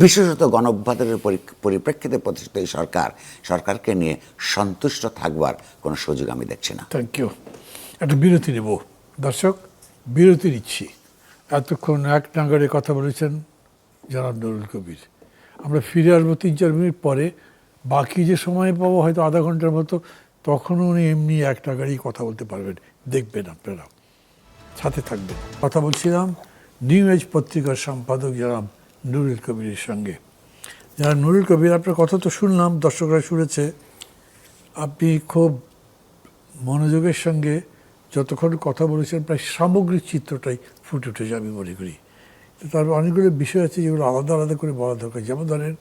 বিশেষত গণঅভ্যুত্থানের পরিপ্রেক্ষিতে প্রতিষ্ঠিত এই সরকারকে নিয়ে সন্তুষ্ট থাকবার কোনো সুযোগ আমি দেখছি না। Thank you. একটা বিরতি নেব দর্শক, বিরতি নিচ্ছি। এতক্ষণ এক নাগারে কথা বলেছেন জনাব নুরুল কবির। আমরা ফিরে আসবো 3-4 মিনিট পরে। বাকি যে সময় পাবো হয়তো আধা ঘন্টার মতো, তখনও উনি এমনি এক নাগারেই কথা বলতে পারবেন, দেখবেন আপনারা, সাথে থাকবেন। কথা বলছিলাম নিউ এজ পত্রিকার সম্পাদক জনাব নুরুল কবিরের সঙ্গে। যারা নুরুল কবির, আপনার কথা তো শুনলাম, দর্শকরা শুনেছে। আপনি খুব মনোযোগের সঙ্গে যতক্ষণ কথা বলেছেন, প্রায় সামগ্রিক চিত্রটাই ফুটে উঠেছে আমি মনে করি। তার অনেকগুলো বিষয় আছে যেগুলো আলাদা আলাদা করে বলা দরকার। যেমন ধরেন,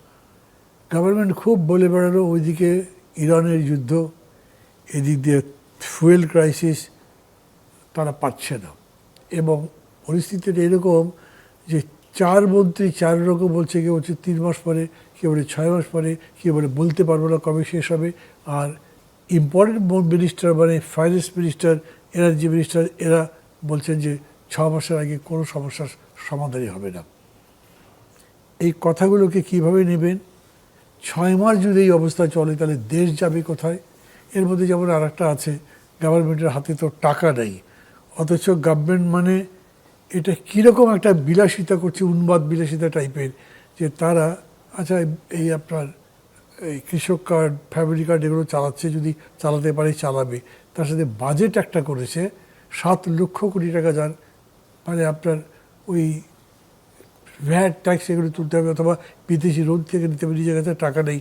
গভর্নমেন্ট খুব বলে বেড়ালো ওইদিকে ইরানের যুদ্ধ, এদিক দিয়ে ফুয়েল ক্রাইসিস, তারা পাচ্ছে না। এবং পরিস্থিতিটা এরকম যে 4 মন্ত্রী 4 রকম বলছে। কেউ বলছে 3 মাস পরে, কেউ বলে 6 মাস পরে, কেউ বলে বলতে পারবো না কবে শেষ হবে। আর ইম্পর্টেন্ট মিনিস্টার মানে ফাইন্যান্স মিনিস্টার, এনার্জি মিনিস্টার, এরা বলছেন যে 6 মাসের আগে কোনো সমস্যার সমাধানই হবে না। এই কথাগুলোকে কিভাবে নেবেন? 6 মাস যদি এই অবস্থা চলে তাহলে দেশ যাবে কোথায়? এর মধ্যে যেমন আর একটা আছে, গভর্নমেন্টের হাতে তো টাকা নেই, অথচ গভর্নমেন্ট মানে এটা কীরকম একটা বিলাসিতা করছে, উন্মাদ বিলাসিতা টাইপের, যে তারা আচ্ছা এই আপনার এই কৃষক কার্ড, ফ্যামিলি কার্ড এগুলো চালাচ্ছে, যদি চালাতে পারে চালাবে। তার সাথে বাজেট একটা করেছে 7 লক্ষ কোটি টাকা, যার মানে আপনার ওই ভ্যাট ট্যাক্স এগুলো তুলতে হবে, অথবা বিদেশি লোন থেকে নিতে হবে, নিজের কাছে টাকা নেই।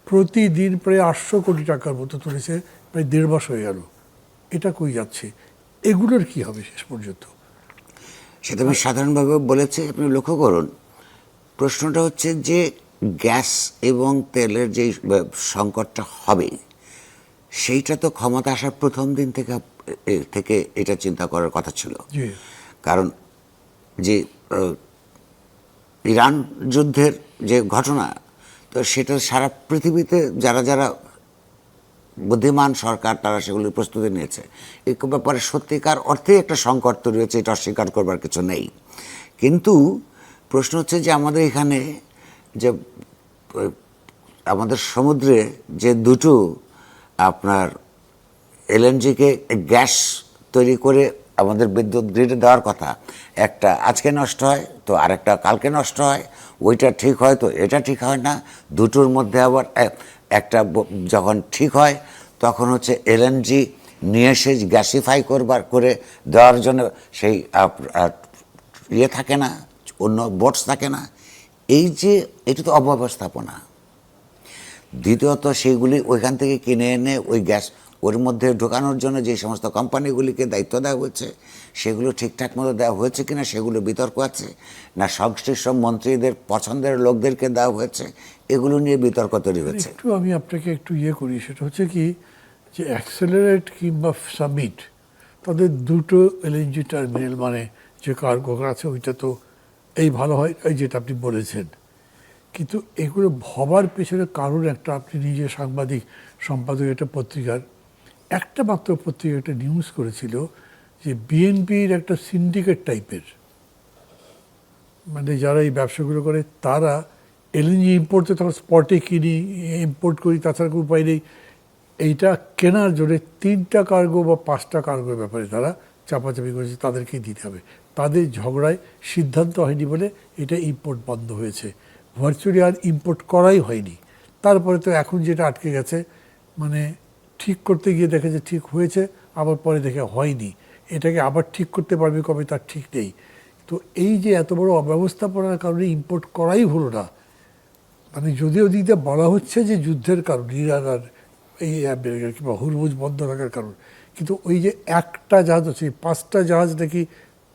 প্রতিদিন প্রায় 800 কোটি টাকার মতো তুলেছে, প্রায় 1.5 মাস হয়ে গেল। এটা কই যাচ্ছে? এগুলোর কি হবে শেষ পর্যন্ত? সেটা আমি সাধারণভাবে বলেছি, আপনি লক্ষ্য করুন। প্রশ্নটা হচ্ছে যে গ্যাস এবং তেলের যে সংকটটা হবে, সেইটা তো ক্ষমতা আসার প্রথম দিন থেকে এটা চিন্তা করার কথা ছিল। কারণ যে ইরান যুদ্ধের যে ঘটনা, তো সেটা সারা পৃথিবীতে যারা যারা বুদ্ধিমান সরকার তারা সেগুলির প্রস্তুতি নিয়েছে। এই ব্যাপারে সত্যিকার অর্থে একটা সংকট তৈরি হয়েছে, এটা অস্বীকার করবার কিছু নেই। কিন্তু প্রশ্ন হচ্ছে যে আমাদের এখানে যে আমাদের সমুদ্রে যে দুটো আপনার এলএনজিকে গ্যাস তৈরি করে আমাদের বিদ্যুৎ গ্রিডে দেওয়ার কথা, একটা আজকে নষ্ট হয় তো আরেকটা কালকে নষ্ট হয়, ওইটা ঠিক হয় তো এটা ঠিক হয় না। দুটোর মধ্যে আবার একটা যখন ঠিক হয় তখন হচ্ছে এলএনজি নিয়ে এসে গ্যাসিফাই করে দেওয়ার জন্য সেই ইয়ে থাকে না, অন্য বোটস থাকে না। এই যে এটা তো অব্যবস্থাপনা। দ্বিতীয়ত সেইগুলি ওইখান থেকে কিনে এনে ওই গ্যাস ওর মধ্যে ঢোকানোর জন্য যে সমস্ত কোম্পানিগুলিকে দায়িত্ব দেওয়া হয়েছে, সেগুলো ঠিকঠাক মতো দেওয়া হয়েছে কিনা সেগুলো বিতর্ক আছে, না সংশ্লিষ্ট মন্ত্রীদের পছন্দের লোকদেরকে দেওয়া হয়েছে, এগুলো নিয়ে বিতর্ক তৈরি হয়েছে। একটু আমি আপনাকে একটু ইয়ে করি, সেটা হচ্ছে কি যে অ্যাক্সেলারেট কিংবা সামিট, তাদের দুটো এলএনজি টার্মিনাল মানে যে কার্গো আছে ওইটা তো এই ভালো হয়, এই যেটা আপনি বলেছেন। কিন্তু এগুলো ভবার পেছনে কারণ একটা, আপনি নিজে সাংবাদিক সম্পাদক একটা পত্রিকার, একটা মাত্র পত্রিকা একটা নিউজ করেছিল যে বিএনপির একটা সিন্ডিকেট টাইপের, মানে যারা এই ব্যবসাগুলো করে তারা এলএনজি ইম্পোর্টে তখন স্পটে কিনি, ইম্পোর্ট করি, তাছাড়া কোনো উপায় নেই। এইটা কেনার জন্য 3টা কার্গো বা 5টা কার্গোর ব্যাপারে তারা চাপাচাপি করেছে, তাদেরকেই দিতে হবে। তাদের ঝগড়ায় সিদ্ধান্ত হয়নি বলে এটা ইম্পোর্ট বন্ধ হয়েছে, ভার্চুয়ালি আর ইম্পোর্ট করাই হয়নি। তারপরে তো এখন যেটা আটকে গেছে, মানে ঠিক করতে গিয়ে দেখে যে ঠিক হয়েছে, আবার পরে দেখে হয়নি। এটাকে আবার ঠিক করতে পারবে কবে তার ঠিক নেই। তো এই যে এত বড় অব্যবস্থাপনার কারণে ইম্পোর্ট করাই হলো না। মানে যদিও দিতে বলা হচ্ছে যে যুদ্ধের কারণ, ইরান আর এই কিংবা হুরমুজ বন্ধ রাখার কারণ, কিন্তু ওই যে একটা জাহাজ আছে, 5টা জাহাজ নাকি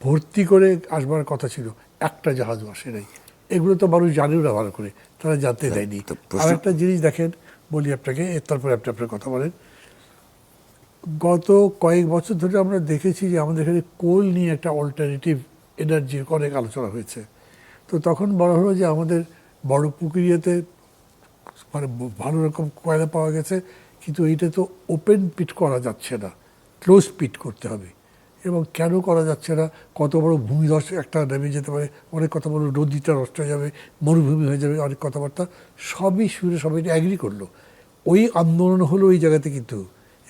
ভর্তি করে আসবার কথা ছিল, একটা জাহাজ আসে নাই। এগুলো তো মানুষ জানেও না ভালো করে, তারা জানতে দেয়নি। আর একটা জিনিস দেখেন, বলি আপনাকে, তারপরে আপনি আপনার কথা বলেন। গত কয়েক বছর ধরে আমরা দেখেছি যে আমাদের এখানে কোল নিয়ে একটা অল্টারনেটিভ এনার্জির অনেক আলোচনা হয়েছে। তো তখন বলা হলো যে আমাদের বড় পুকুরিয়াতে মানে ভালো রকম কয়লা পাওয়া গেছে, কিন্তু এইটা তো ওপেন পিট করা যাচ্ছে না, ক্লোজ পিট করতে হবে। এবং কেন করা যাচ্ছে না, কত বড় ভূমিধস একটা নেমে যেতে পারে, অনেক কথা বললো নদীটা নষ্ট হয়ে যাবে, মরুভূমি হয়ে যাবে, অনেক কথাবার্তা সবই শুনে সবাই অ্যাগ্রি করলো। ওই আন্দোলন হলো ওই জায়গাতে কিন্তু,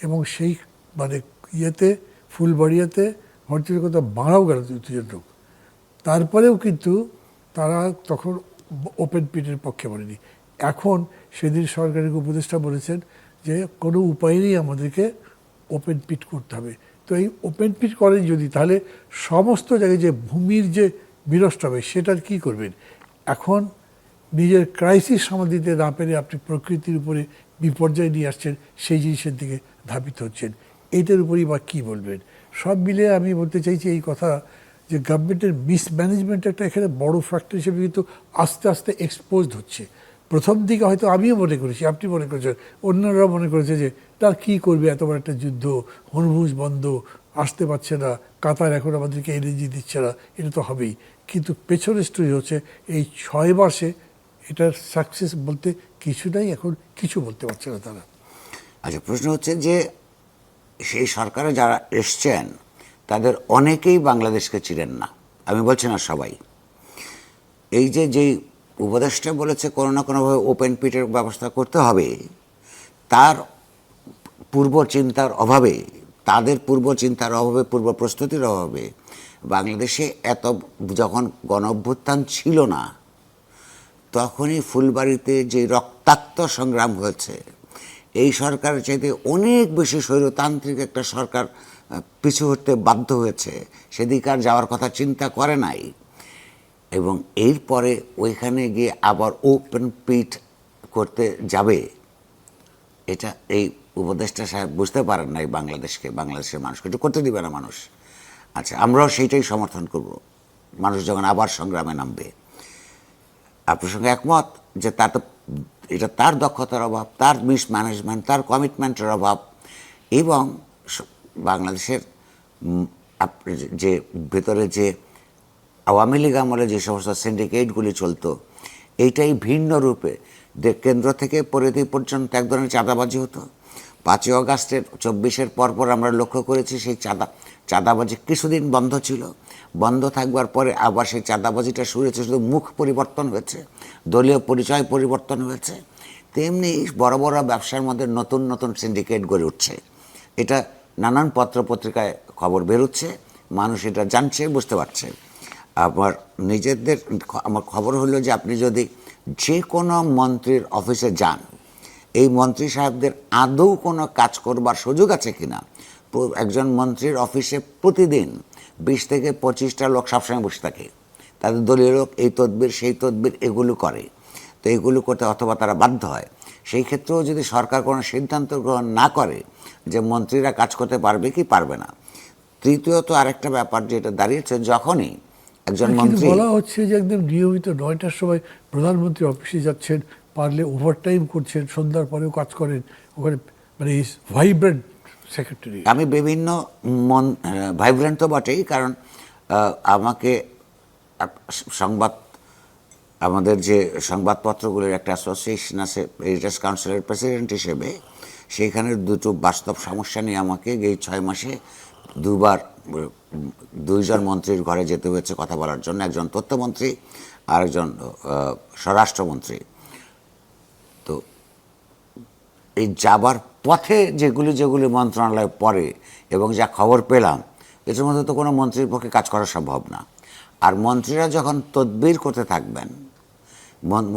এবং সেই মানে ইয়েতে ফুলবাড়িয়াতে হরচুরের কথা মারাও গেল 2-3 লোক। তারপরেও কিন্তু তারা তখন ওপেন পিটের পক্ষে বলেনি। এখন সেদিন সরকারের উপদেষ্টা বলেছেন যে কোনো উপায় নেই, আমাদেরকে ওপেন পিট করতে হবে। তো এই ওপেন পিট করেন যদি, তাহলে সমস্ত জায়গায় যে ভূমির যে বিনষ্ট হবে সেটার কি করবেন? এখন নিজের ক্রাইসিস সামাল দিতে না পেরে আপনি প্রকৃতির উপরে বিপর্যয় নিয়ে আসছেন, সেই জিনিসের দিকে ধাবিত হচ্ছেন। এইটার উপরই বা কী বলবেন? সব মিলে আমি বলতে চাইছি এই কথা যে গভর্নমেন্টের মিসম্যানেজমেন্ট একটা এখানে বড় ফ্যাক্টর হিসেবে কিন্তু আস্তে আস্তে এক্সপোজড হচ্ছে। প্রথম দিকে হয়তো আমিও মনে করেছি, আপনি মনে করেছেন, অন্যরাও মনে করেছে যে তা কী করবে, এত বড় একটা যুদ্ধ, হরমুজ বন্ধ, আসতে পারছে না, কাতার এখন আমাদেরকে এনার্জি দিচ্ছে না, এটা তো হবেই। কিন্তু পেছনের স্টোরি হচ্ছে এই 6 মাসে এটার সাকসেস বলতে কিছু নাই, এখন কিছু বলতে পারছে না তারা। আচ্ছা, প্রশ্ন হচ্ছে যে সেই সরকারে যারা এসছেন তাদের অনেকেই বাংলাদেশকে চিনেন না, আমি বলছি না সবাই। এই যে যেই উপদেষ্টা বলেছে কোনো না কোনোভাবে ওপেন পিটের ব্যবস্থা করতে হবে, তার পূর্ব চিন্তার অভাবে, তাদের পূর্ব চিন্তার অভাবে, পূর্ব প্রস্তুতির অভাবে বাংলাদেশে এত যখন গণ অভ্যুত্থান ছিল না, তখনই ফুলবাড়িতে যে রক্তাক্ত সংগ্রাম হয়েছে, এই সরকারের চাইতে অনেক বেশি স্বৈরতান্ত্রিক একটা সরকার পিছু হটতে বাধ্য হয়েছে, সেদিকে আর যাওয়ার কথা চিন্তা করে নাই। এবং এরপরে ওইখানে গিয়ে আবার ওপেন পিট করতে যাবে, এটা এই উপদেষ্টা সাহেব বুঝতে পারেন নাই বাংলাদেশকে, বাংলাদেশের মানুষকে এটা করতে দিবে না মানুষ। আচ্ছা, আমরাও সেইটাই সমর্থন করব, মানুষ যখন আবার সংগ্রামে নামবে। আপনার সঙ্গে একমত যে তা তো এটা তার দক্ষতার অভাব, তার মিসম্যানেজমেন্ট, তার কমিটমেন্টের অভাব, এবং বাংলাদেশের যে ভেতরে যে আওয়ামী লীগ আমলে যে সমস্ত সিন্ডিকেটগুলি চলতো, এইটাই ভিন্ন রূপে কেন্দ্র থেকে পরিধি পর্যন্ত এক ধরনের চাঁদাবাজি হতো। 5ই আগস্টের 24-এর পরপর আমরা লক্ষ্য করেছি সেই চাঁদাবাজি কিছুদিন বন্ধ ছিল, বন্ধ থাকবার পরে আবার সেই চাঁদাবাজিটা শুরু হয়েছে, শুধু মুখ পরিবর্তন হয়েছে, দলীয় পরিচয় পরিবর্তন হয়েছে। তেমনি বড় বড় ব্যবসার মধ্যে নতুন নতুন সিন্ডিকেট গড়ে উঠছে। এটা নানান পত্রপত্রিকায় খবর বেরোচ্ছে, মানুষ এটা জানছে, বুঝতে পারছে। আমার নিজেদের আমার খবর হলো যে আপনি যদি যে কোনো মন্ত্রীর অফিসে যান, এই মন্ত্রী সাহেবদের আদৌ কোনো কাজ করবার সুযোগ আছে কিনা। একজন মন্ত্রীর অফিসে প্রতিদিন 20 থেকে 25টা লোক সবসময় বসে থাকে, তাদের দলীয় লোক এই তদবির সেই তদবির এগুলো করে। তো এগুলো করতে অথবা তারা বাধ্য হয়। সেই ক্ষেত্রেও যদি সরকার কোনো সিদ্ধান্ত গ্রহণ না করে যে মন্ত্রীরা কাজ করতে পারবে কি পারবে না। তৃতীয়ত আরেকটা ব্যাপার যেটা দাঁড়িয়েছে, যখনই একজন মন্ত্রী বলা হচ্ছে যে একদম নিয়মিত 9টার সময় প্রধানমন্ত্রী অফিসে যাচ্ছেন, পারলে ওভারটাইম করছেন, সন্ধ্যার পরেও কাজ করেন ওখানে, মানে ভাইব্রেন্ট সেক্রেটারি। আমি বিভিন্ন ভাইব্রেন্ট তো বটেই, কারণ আমাকে সংবাদ, আমাদের যে সংবাদপত্রগুলির একটা অ্যাসোসিয়েশন আছে, এডিটার্স কাউন্সিলের প্রেসিডেন্ট হিসেবে, সেইখানের দুটো বাস্তব সমস্যা নিয়ে আমাকে এই 6 মাসে দুবার 2জন মন্ত্রীর ঘরে যেতে হয়েছে কথা বলার জন্য, একজন তথ্যমন্ত্রী আর একজন স্বরাষ্ট্রমন্ত্রী। তো এই যাবার পথে যেগুলি মন্ত্রণালয়ে পড়ে এবং যা খবর পেলাম, এটার মধ্যে তো কোনো মন্ত্রীর পক্ষে কাজ করা সম্ভব না। আর মন্ত্রীরা যখন তদবির করতে থাকবেন,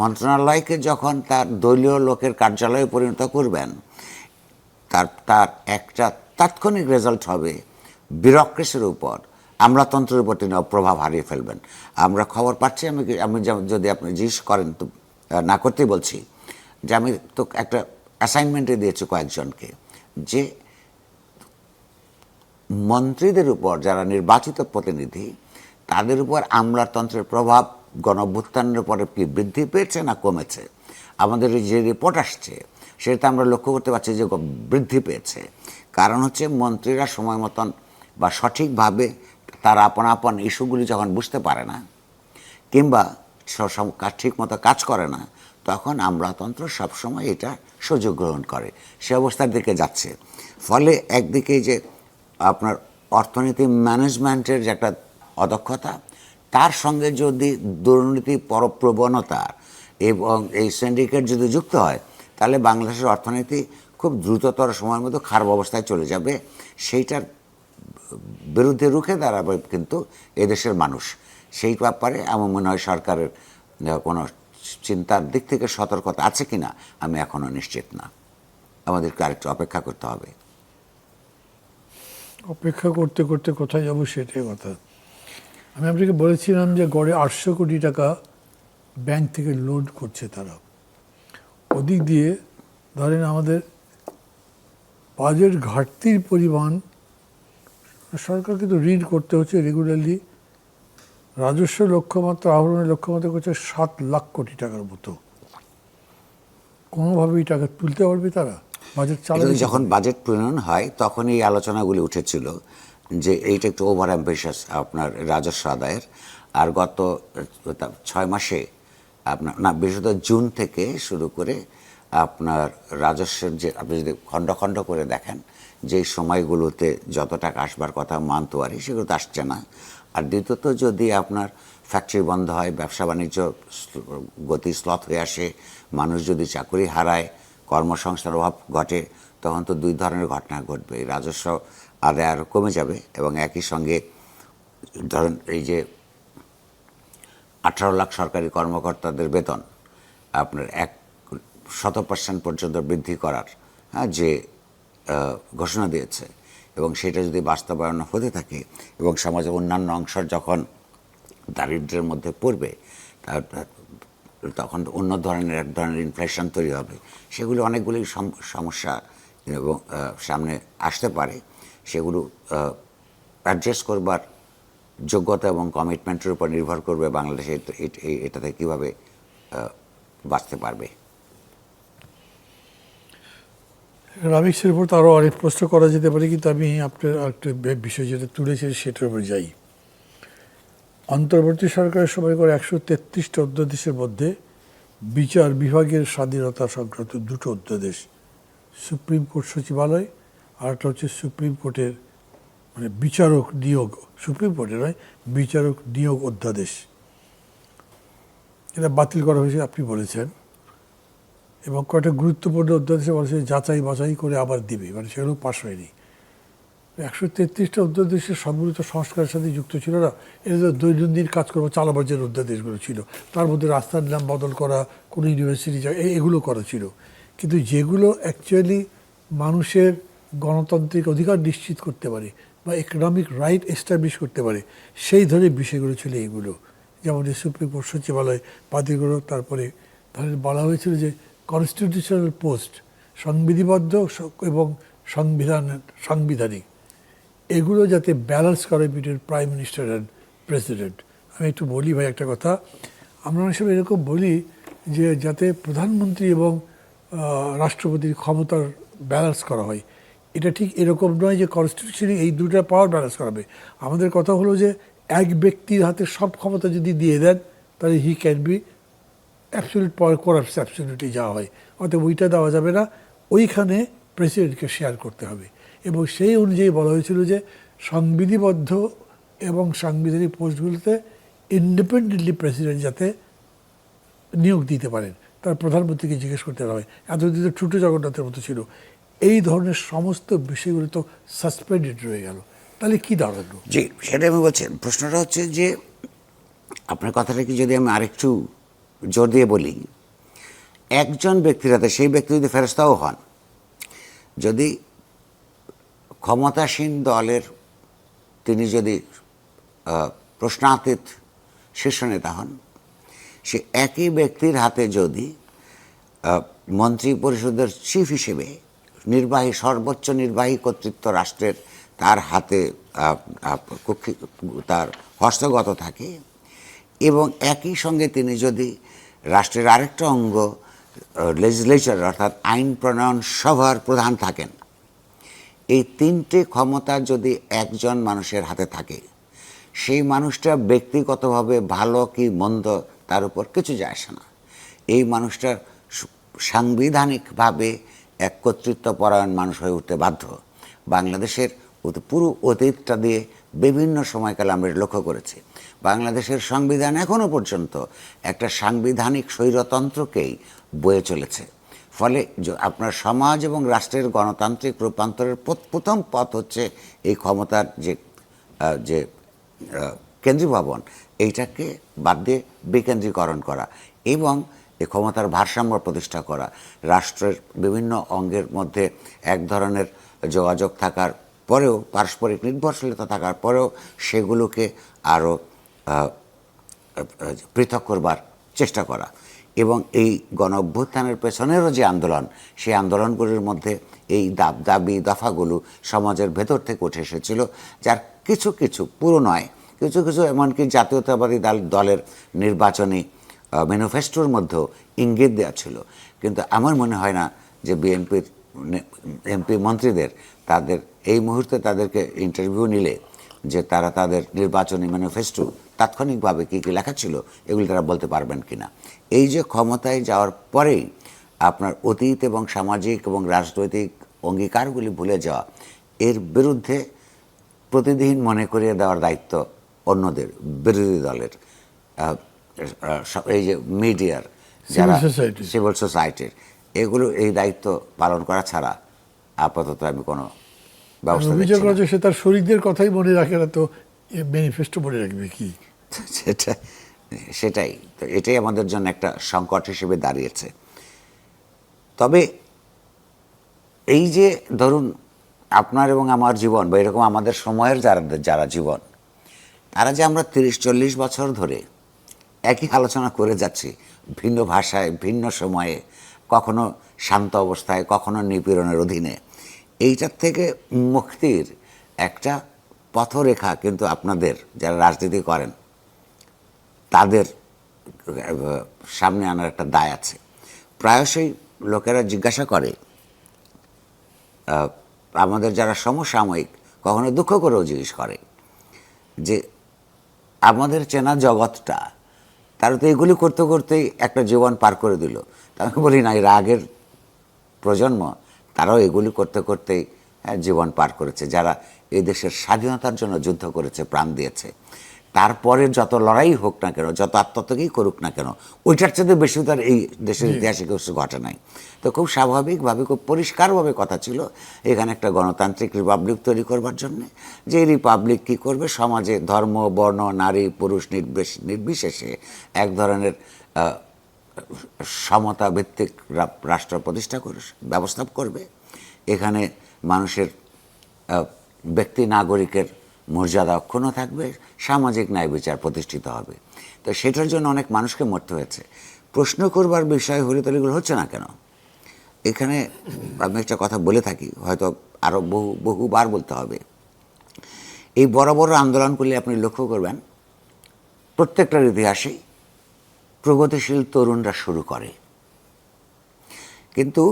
মন্ত্রণালয়কে যখন তার দলীয় লোকের কার্যালয়ে পরিণত করবেন, তার একটা তাৎক্ষণিক রেজাল্ট হবে ব্যুরোক্রেসির উপর, আমলাতন্ত্রের উপর তিনি প্রভাব হারিয়ে ফেলবেন। আমরা খবর পাচ্ছি, আমি যদি আপনি জিজ্ঞেস করেন তো না করতেই বলছি, যে আমি তো একটা অ্যাসাইনমেন্টে দিয়েছি কয়েকজনকে, যে মন্ত্রীদের উপর যারা নির্বাচিত প্রতিনিধি, তাদের উপর আমলাতন্ত্রের প্রভাব গণ অভ্যুত্থানের পরে কি বৃদ্ধি পেয়েছে না কমেছে। আমাদের যে রিপোর্ট আসছে, সেটা আমরা লক্ষ্য করতে পারছি যে বৃদ্ধি পেয়েছে। কারণ হচ্ছে মন্ত্রীরা সময় মতন বা সঠিকভাবে তার আপন আপন ইস্যুগুলি যখন বুঝতে পারে না কিংবা ঠিক মতো কাজ করে না, তখন আমলাতন্ত্র সবসময় এটা সুযোগ গ্রহণ করে, সে অবস্থার দিকে যাচ্ছে। ফলে একদিকে যে আপনার অর্থনীতি ম্যানেজমেন্টের যে একটা অদক্ষতা, তার সঙ্গে যদি দুর্নীতি প্রবণতা এবং এই সিন্ডিকেট যদি যুক্ত হয়, তাহলে বাংলাদেশের অর্থনীতি খুব দ্রুততর সময়ের মধ্যে খারাপ অবস্থায় চলে যাবে। সেইটার বিরুদ্ধে রুখে দাঁড়াবে কিন্তু এদেশের মানুষ। সেই ব্যাপারে আমার মনে হয় সরকারের কোনো চিন্তার দিক থেকে সতর্কতা আছে কিনা আমি এখনও নিশ্চিত না। আমাদেরকে আরেকটু অপেক্ষা করতে হবে। অপেক্ষা করতে করতে কোথায় যাবো সেটাই কথা। আমি আপনাকে বলেছিলাম যে গড়ে 800 কোটি টাকা ব্যাংক থেকে লোড করছে তারা। ওদিক দিয়ে ধরেন আমাদের বাজেট ঘাটতির পরিমাণ, সরকার কিন্তু ঋণ করতে হচ্ছে রেগুলারলি, রাজস্ব লক্ষ্যমাত্রা আহরণের লক্ষ্যমাত্রা করছে 7 লাখ কোটি টাকার মতো। কোনোভাবেই টাকা তুলতে পারবে তারা? বাজেট চালাবে যখন বাজেট প্রণয়ন হয় তখন এই আলোচনাগুলি উঠেছিল যে এইটা একটু ওভার অ্যাম্বিশাস আপনার রাজস্ব আদায়ের। আর গত 6 মাসে আপনার না, বিশেষত জুন থেকে শুরু করে আপনার রাজস্বের যে আপনি যদি খণ্ড খণ্ড করে দেখেন, যেই সময়গুলোতে যত টাকা আসবার কথা মান্তোয়ারি, সেগুলো তো আসছে না। আর দ্বিতীয়ত যদি আপনার ফ্যাক্টরি বন্ধ হয়, ব্যবসা বাণিজ্য গতি স্লথ হয়ে আসে, মানুষ যদি চাকরি হারায়, কর্মসংস্থানের অভাব ঘটে, তখন তো 2 ধরনের ঘটনা ঘটবে। রাজস্ব আদায় আরও কমে যাবে এবং একই সঙ্গে ধরেন এই যে 18 লাখ সরকারি কর্মকর্তাদের বেতন আপনার 100% পর্যন্ত বৃদ্ধি করার যে ঘোষণা দিয়েছে, এবং সেটা যদি বাস্তবায়ন হতে থাকে এবং সমাজের অন্যান্য অংশ যখন দারিদ্র্যের মধ্যে পড়বে, তখন অন্য ধরনের এক ধরনের ইনফ্লেশন তৈরি হবে। সেগুলো অনেকগুলি সমস্যা এবং সামনে আসতে পারে। সেগুলো অ্যাডজাস্ট করবার যোগ্যতা এবং কমিটমেন্টের উপর নির্ভর করবে বাংলাদেশ এটাতে কীভাবে বাঁচতে পারবে। রামিক্সের উপর তো আরও অনেক প্রশ্ন করা যেতে পারে, কিন্তু আমি আপনার একটা বিষয় যেটা তুলেছি সেটার উপর যাই। অন্তর্বর্তী সরকারের সময় করে 133টা অধ্যাদেশের মধ্যে বিচার বিভাগের স্বাধীনতা সংক্রান্ত 2টো অধ্যাদেশ, সুপ্রিম কোর্ট সচিবালয় আর একটা হচ্ছে সুপ্রিম কোর্টের মানে বিচারক নিয়োগ, সুপ্রিম কোর্টের নয়, বিচারক নিয়োগ অধ্যাদেশ, এটা বাতিল করা হয়েছে আপনি বলেছেন। এবং কয়েকটা গুরুত্বপূর্ণ অধ্যাদেশে বলেছে যাচাই বাছাই করে আবার দিবে, মানে সেগুলো পাশ হয়নি। 133টা অধ্যাদেশের সবগুলো তো সংস্কারের সাথে যুক্ত ছিল না। এটা তো দৈনন্দিন কাজকর্ম চালাবার যে অধ্যাদেশগুলো ছিল, তার মধ্যে রাস্তার নাম বদল করা, কোনো ইউনিভার্সিটি এগুলো করা ছিল। কিন্তু যেগুলো অ্যাকচুয়ালি মানুষের গণতান্ত্রিক অধিকার নিশ্চিত করতে পারে বা ইকোনমিক রাইট এস্টাবলিশ করতে পারে, সেই ধরনের বিষয়গুলো ছিল এগুলো। যেমন যে সুপ্রিম কোর্ট সচিবালয় বাতিলগুলো, তারপরে ধরেন বলা হয়েছিল যে কনস্টিটিউশনাল পোস্ট, সংবিধিবদ্ধ এবং সাংবিধানিক, এগুলো যাতে ব্যালেন্স করে between prime minister and president. আমি একটু বলি ভাই একটা কথা, আমরা অনেক সময় এরকম বলি যে যাতে প্রধানমন্ত্রী এবং রাষ্ট্রপতির ক্ষমতার ব্যালেন্স করা হয়, এটা ঠিক এরকম নয় যে কনস্টিটিউশনে এই দুটা পাওয়ার ব্যালেন্স করাবে। আমাদের কথা হলো যে এক ব্যক্তির হাতে সব ক্ষমতা যদি দিয়ে দেন, তাহলে he can be absolute power করাপ্টস absolutely যাওয়া হয়, অর্থাৎ ওইটা দেওয়া যাবে না, ওইখানে প্রেসিডেন্টকে শেয়ার করতে হবে। এবং সেই অনুযায়ী বলা হয়েছিল যে সংবিধিবদ্ধ এবং সাংবিধানিক পোস্টগুলোতে ইন্ডিপেন্ডেন্টলি প্রেসিডেন্ট যাতে নিয়োগ দিতে পারেন, তার প্রধানমন্ত্রীকে জিজ্ঞেস করতে হয়। এতদিন তো ছোটো জগন্নাথের মতো ছিল। এই ধরনের সমস্ত বিষয়গুলো তো সাসপেন্ডেড রয়ে গেল, তাহলে কী দাঁড়ালো? জি, সেটা আমি বলছি। প্রশ্নটা হচ্ছে যে আপনার কথাটা কি যদি আমি আরেকটু জোর দিয়ে বলি, একজন ব্যক্তির হাতে, সেই ব্যক্তি যদি ফেরেশতাও হন, যদি ক্ষমতাসীন দলের তিনি যদি প্রশ্নাতীত শীর্ষ নেতা হন, সে একই ব্যক্তির হাতে যদি মন্ত্রী পরিষদের চিফ হিসেবে সর্বোচ্চ নির্বাহী কর্তৃত্ব রাষ্ট্রের তার হাতে তার হস্তগত থাকে, এবং একই সঙ্গে তিনি যদি রাষ্ট্রের আরেকটা অঙ্গ লেজিসলেচার অর্থাৎ আইন প্রণয়ন সভার প্রধান থাকেন। এই তিনটে ক্ষমতা যদি একজন মানুষের হাতে থাকে, সেই মানুষটা ব্যক্তিগতভাবে ভালো কি মন্দ তার উপর কিছু যায় আসে না। এই মানুষটা সাংবিধানিকভাবে এক কর্তৃত্বপরায়ণ মানুষ হয়ে উঠতে বাধ্য। বাংলাদেশের পুরো অতীতটা দিয়ে বিভিন্ন সময়কালে আমরা লক্ষ্য করেছি, বাংলাদেশের সংবিধান এখনও পর্যন্ত একটা সাংবিধানিক স্বৈরতন্ত্রকেই বয়ে চলেছে। ফলে আপনার সমাজ এবং রাষ্ট্রের গণতান্ত্রিক রূপান্তরের প্রথম পথ হচ্ছে এই ক্ষমতার যে কেন্দ্রীভবন, এইটাকে বাদ দিয়ে বিকেন্দ্রীকরণ করা এবং এই ক্ষমতার ভারসাম্য প্রতিষ্ঠা করা। রাষ্ট্রের বিভিন্ন অঙ্গের মধ্যে এক ধরনের যোগাযোগ থাকার পরেও, পারস্পরিক নির্ভরশীলতা থাকার পরেও সেগুলোকে আরও পৃথক করবার চেষ্টা করা। এবং এই গণ অভ্যুত্থানের পেছনেরও যে আন্দোলন, সেই আন্দোলনগুলির মধ্যে এই দাবি দফাগুলো সমাজের ভেতর থেকে উঠে এসেছিল, যার কিছু কিছু পুরো নয়, কিছু কিছু এমনকি জাতীয়তাবাদী দলের নির্বাচনী ম্যানিফেস্টোর মধ্যেও ইঙ্গিত দেওয়া ছিল। কিন্তু আমার মনে হয় না যে বিএনপির এমপি মন্ত্রীদের তাদের এই মুহূর্তে তাদেরকে ইন্টারভিউ নিলে যে তারা তাদের নির্বাচনী ম্যানিফেস্টো তাৎক্ষণিকভাবে কী কী লেখা ছিল এগুলি তারা বলতে পারবেন কিনা। এই যে ক্ষমতায় যাওয়ার পরেই আপনার অতীত এবং সামাজিক এবং রাজনৈতিক অঙ্গীকারগুলি ভুলে যাওয়া, এর বিরুদ্ধে প্রতিদিন মনে করিয়ে দেওয়ার দায়িত্ব অন্যদের, বিরোধী দলের, এই যে মিডিয়ার, যারা সিভিল সোসাইটির, এগুলো এই দায়িত্ব পালন করা ছাড়া আপাতত আমি কোনো ব্যবস্থা অভিযোগ রয়েছে সে তার শরীরদের কথাই মনে রাখে না, তো ম্যানিফেস্টো মনে রাখবে কি? সেটাই তো, এটাই আমাদের জন্য একটা সংকট হিসেবে দাঁড়িয়েছে। তবে এই যে ধরুন আপনার এবং আমার জীবন বা এরকম আমাদের সময়ের যারা জীবন, তারা যে আমরা 30-40 বছর ধরে একই আলোচনা করে যাচ্ছি, ভিন্ন ভাষায়, ভিন্ন সময়ে, কখনো শান্ত অবস্থায়, কখনো নিপীড়নের অধীনে, এইটার থেকে মুক্তির একটা পথরেখা কিন্তু আপনাদের যারা রাজনীতি করেন তাদের সামনে আনার একটা দায় আছে। প্রায়শই লোকেরা জিজ্ঞাসা করে, আমাদের যারা সমসাময়িক, কখনো দুঃখ করেও জিজ্ঞেস করে যে আমাদের চেনা জগৎটা, তারা তো এগুলি করতে করতেই একটা জীবন পার করে দিল। আমি বলি না, এর আগের প্রজন্ম তারাও এগুলি করতে করতেই জীবন পার করেছে, যারা এই দেশের স্বাধীনতার জন্য যুদ্ধ করেছে, প্রাণ দিয়েছে। তারপরে যত লড়াই হোক না কেন, যত আত্মত্যাগই করুক না কেন, ওইটার চেয়ে বেশি তার এই দেশের ইতিহাসে কিছু ঘটে নাই। তো খুব স্বাভাবিকভাবে, খুব পরিষ্কারভাবে কথা ছিল এখানে একটা গণতান্ত্রিক রিপাবলিক তৈরি করবার জন্যে, যে রিপাবলিক কী করবে, সমাজে ধর্ম, বর্ণ, নারী, পুরুষ নির্বিশেষে এক ধরনের সমতা ভিত্তিক রাষ্ট্র প্রতিষ্ঠা করে ব্যবস্থা করবে। এখানে মানুষের ব্যক্তি নাগরিকের মর্যাদা অক্ষুণ্ণ থাকবে, সামাজিক ন্যায় বিচার প্রতিষ্ঠিত হবে। তো সেটার জন্য অনেক মানুষকে মরতে হয়েছে। প্রশ্ন করবার বিষয় হলে তো এগুলো হচ্ছে না কেন? এখানে আমি একটা কথা বলে থাকি, হয়তো আরও বহুবার বলতে হবে। এই বড় বড় আন্দোলনগুলি আপনি লক্ষ্য করবেন, প্রত্যেকটার ইতিহাসেই প্রগতিশীল তরুণরা শুরু করে, কিন্তু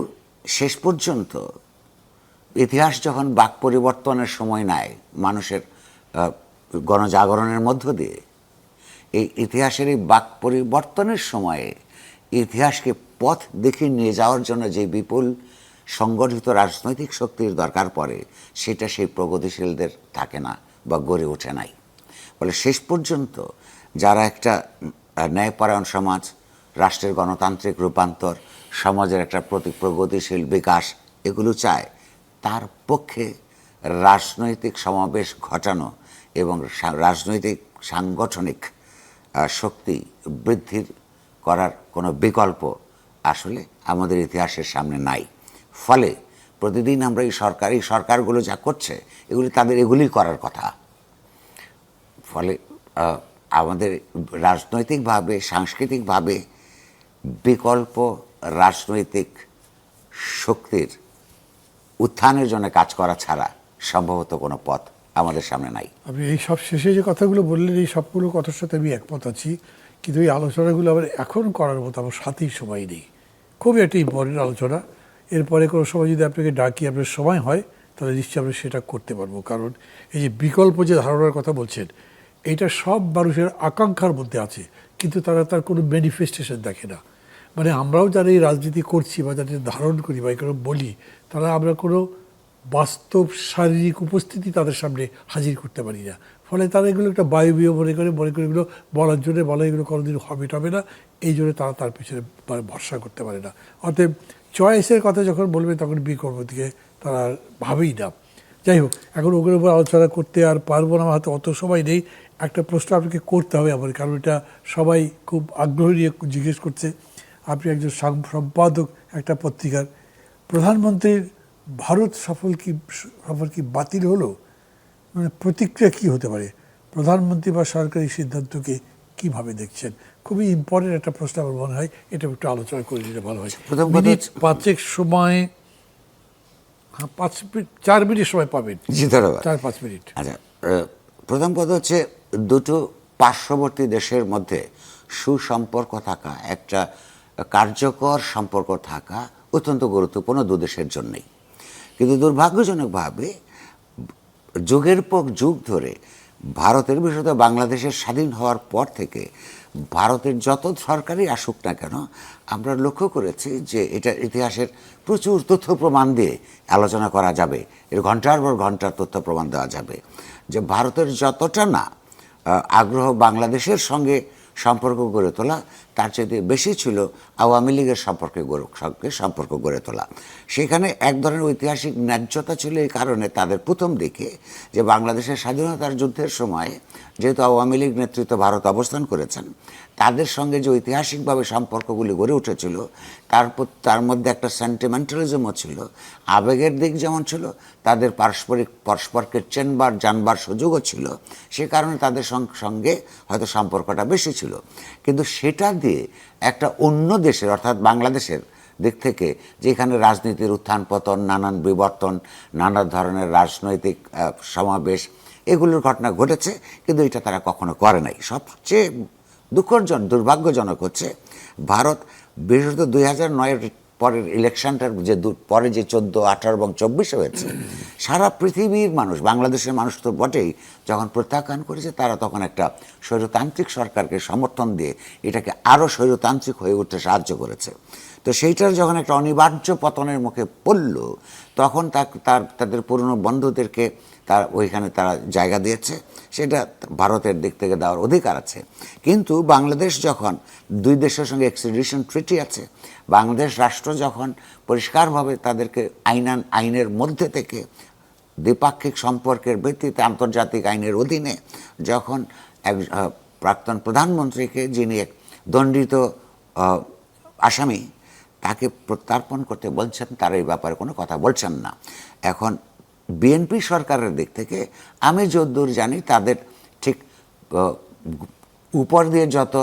শেষ পর্যন্ত ইতিহাস যখন বাক পরিবর্তনের সময় নেয়, মানুষের গণজাগরণের মধ্য দিয়ে, এই ইতিহাসের এই বাক পরিবর্তনের সময়ে ইতিহাসকে পথ দেখিয়ে নিয়ে যাওয়ার জন্য যে বিপুল সংগঠিত রাজনৈতিক শক্তির দরকার পড়ে, সেটা সেই প্রগতিশীলদের থাকে না বা গড়ে ওঠে নাই। ফলে শেষ পর্যন্ত যারা একটা ন্যায়পরায়ণ সমাজ, রাষ্ট্রের গণতান্ত্রিক রূপান্তর, সমাজের একটা প্রগতিশীল বিকাশ এগুলো চায়, তার পক্ষে রাজনৈতিক সমাবেশ ঘটানো এবং রাজনৈতিক সাংগঠনিক শক্তি বৃদ্ধির করার কোনো বিকল্প আসলে আমাদের ইতিহাসের সামনে নাই। ফলে প্রতিদিন আমরা এই সরকারগুলো যা করছে, এগুলি তাদের এগুলি করার কথা। ফলে আমাদের রাজনৈতিকভাবে, সাংস্কৃতিকভাবে বিকল্প রাজনৈতিক শক্তির উত্থানের জন্য কাজ করা ছাড়া সম্ভবত কোনো পথ আমাদের সামনে নাই। আপনি এই সব শেষে যে কথাগুলো বললেন, এই সবগুলো কথার সাথে আমি একমত আছি, কিন্তু এই আলোচনাগুলো আবার এখন করার মতো আমার সাথেই সময় নেই। খুবই একটা ইম্পর্টেন্ট আলোচনা। এরপরে কোনো সময় যদি আপনাকে ডাকি, আপনার সময় হয়, তাহলে নিশ্চয়ই আমরা সেটা করতে পারবো। কারণ এই যে বিকল্প যে ধারণার কথা বলছেন, এটা সব মানুষের আকাঙ্ক্ষার মধ্যে আছে, কিন্তু তারা তার কোনো ম্যানিফেস্টেশন দেখে না। মানে আমরাও যারা এই রাজনীতি করছি বা যাদের ধারণ করি বা এগুলো বলি, তারা আমরা কোনো বাস্তব শারীরিক উপস্থিতি তাদের সামনে হাজির করতে পারি না। ফলে তারা এগুলো একটা বায়বীয় মনে করে এগুলো বলার জন্য বলা, এগুলো কোনোদিন হবে না, এই জন্য তারা তার পিছনে ভরসা করতে পারে না। অতএব চয়েসের কথা যখন বলবে তখন বিকল্প দিকে তারা ভাবেই না। যাই হোক, এখন ওগুলোর উপর আলোচনা করতে আর পারবো না, আমার হাতে অত সময় নেই। একটা প্রশ্ন আপনাকে করতে হবে আমার, কারণ এটা সবাই খুব আগ্রহ নিয়ে জিজ্ঞেস করছে। আপনি একজন সম্পাদক একটা পত্রিকার, প্রধানমন্ত্রীর ভারত সফর কি বাতিল হলো? মানে প্রতিক্রিয়া কি হতে পারে? প্রধানমন্ত্রী বা সরকারি সিদ্ধান্তকে কিভাবে দেখছেন? খুবই ইম্পর্টেন্ট একটা প্রশ্ন আমার মনে হয়, এটা একটু আলোচনা করে দিলে ভালো হয়। মিনিট 5 সময়, 4 মিনিট সময় পাবেন। জি ধন্যবাদ। 4-5 মিনিট। আচ্ছা, প্রথম কথা হচ্ছে দুটো পার্শ্ববর্তী দেশের মধ্যে সুসম্পর্ক থাকা, একটা কার্যকর সম্পর্ক থাকা অত্যন্ত গুরুত্বপূর্ণ দু দেশের জন্যই। কিন্তু দুর্ভাগ্যজনকভাবে যুগের পর যুগ ধরে ভারতের বিশেষত বাংলাদেশের স্বাধীন হওয়ার পর থেকে ভারতের যত সরকারই আসুক না কেন, আমরা লক্ষ্য করেছি যে এটা ইতিহাসের প্রচুর তথ্য প্রমাণ দিয়ে আলোচনা করা যাবে, এর ঘন্টার পর ঘন্টার তথ্য প্রমাণ দেওয়া যাবে যে ভারতের যতটা না আগ্রহ বাংলাদেশের সঙ্গে সম্পর্ক গড়ে তোলা, তার চেয়ে বেশি ছিল আওয়ামী লীগের সঙ্গে সম্পর্ক গড়ে তোলা। সেখানে এক ধরনের ঐতিহাসিক ন্যায্যতা ছিল এই কারণে তাদের প্রথম দিকে যে বাংলাদেশের স্বাধীনতার যুদ্ধের সময় যেহেতু আওয়ামী লীগ নেতৃত্ব ভারত অবস্থান করেছেন, তাদের সঙ্গে যে ঐতিহাসিকভাবে সম্পর্কগুলি গড়ে উঠেছিল তার মধ্যে একটা সেন্টিমেন্টালিজমও ছিল, আবেগের দিক যেমন ছিল, তাদের পরস্পরকে চেনবার জানবার সুযোগও ছিল। সে কারণে তাদের সঙ্গে হয়তো সম্পর্কটা বেশি ছিল। কিন্তু সেটা দিয়ে একটা অন্য দেশের অর্থাৎ বাংলাদেশের দিক থেকে যেখানে রাজনীতির উত্থান পতন, নানান বিবর্তন, নানা ধরনের রাজনৈতিক সমাবেশ, এগুলোর ঘটনা ঘটেছে, কিন্তু এটা তারা কখনো করে নাই। সবচেয়ে দুর্ভাগ্যজনক হচ্ছে ভারত বিশেষত 2009-এর পরের ইলেকশনটার পরে যে 14, 18 এবং 24 হয়েছে, সারা পৃথিবীর মানুষ, বাংলাদেশের মানুষ তো বটেই, যখন প্রত্যাখ্যান করেছে, তারা তখন একটা স্বৈরতান্ত্রিক সরকারকে সমর্থন দিয়ে এটাকে আরও স্বৈরতান্ত্রিক হয়ে উঠতে সাহায্য করেছে। তো সেইটার যখন একটা অনিবার্য পতনের মুখে পড়ল, তখন তাদের পুরনো বন্ধুদেরকে ওইখানে তারা জায়গা দিয়েছে, সেটা ভারতের দিক থেকে দেওয়ার অধিকার আছে। কিন্তু বাংলাদেশ যখন দুই দেশের সঙ্গে এক্সট্রাডিশন ট্রিটি আছে, বাংলাদেশ রাষ্ট্র যখন পরিষ্কারভাবে তাদেরকে আইনের মধ্যে থেকে দ্বিপাক্ষিক সম্পর্কের ভিত্তিতে আন্তর্জাতিক আইনের অধীনে যখন এক প্রাক্তন প্রধানমন্ত্রীকে, যিনি এক দণ্ডিত আসামি, তাকে প্রত্যার্পণ করতে বলছেন, তারা এই ব্যাপারে কোনো কথা বলছেন না। এখন বিএনপি সরকারের দিক থেকে আমি যতদূর জানি, তাদের ঠিক উপর দিয়ে যত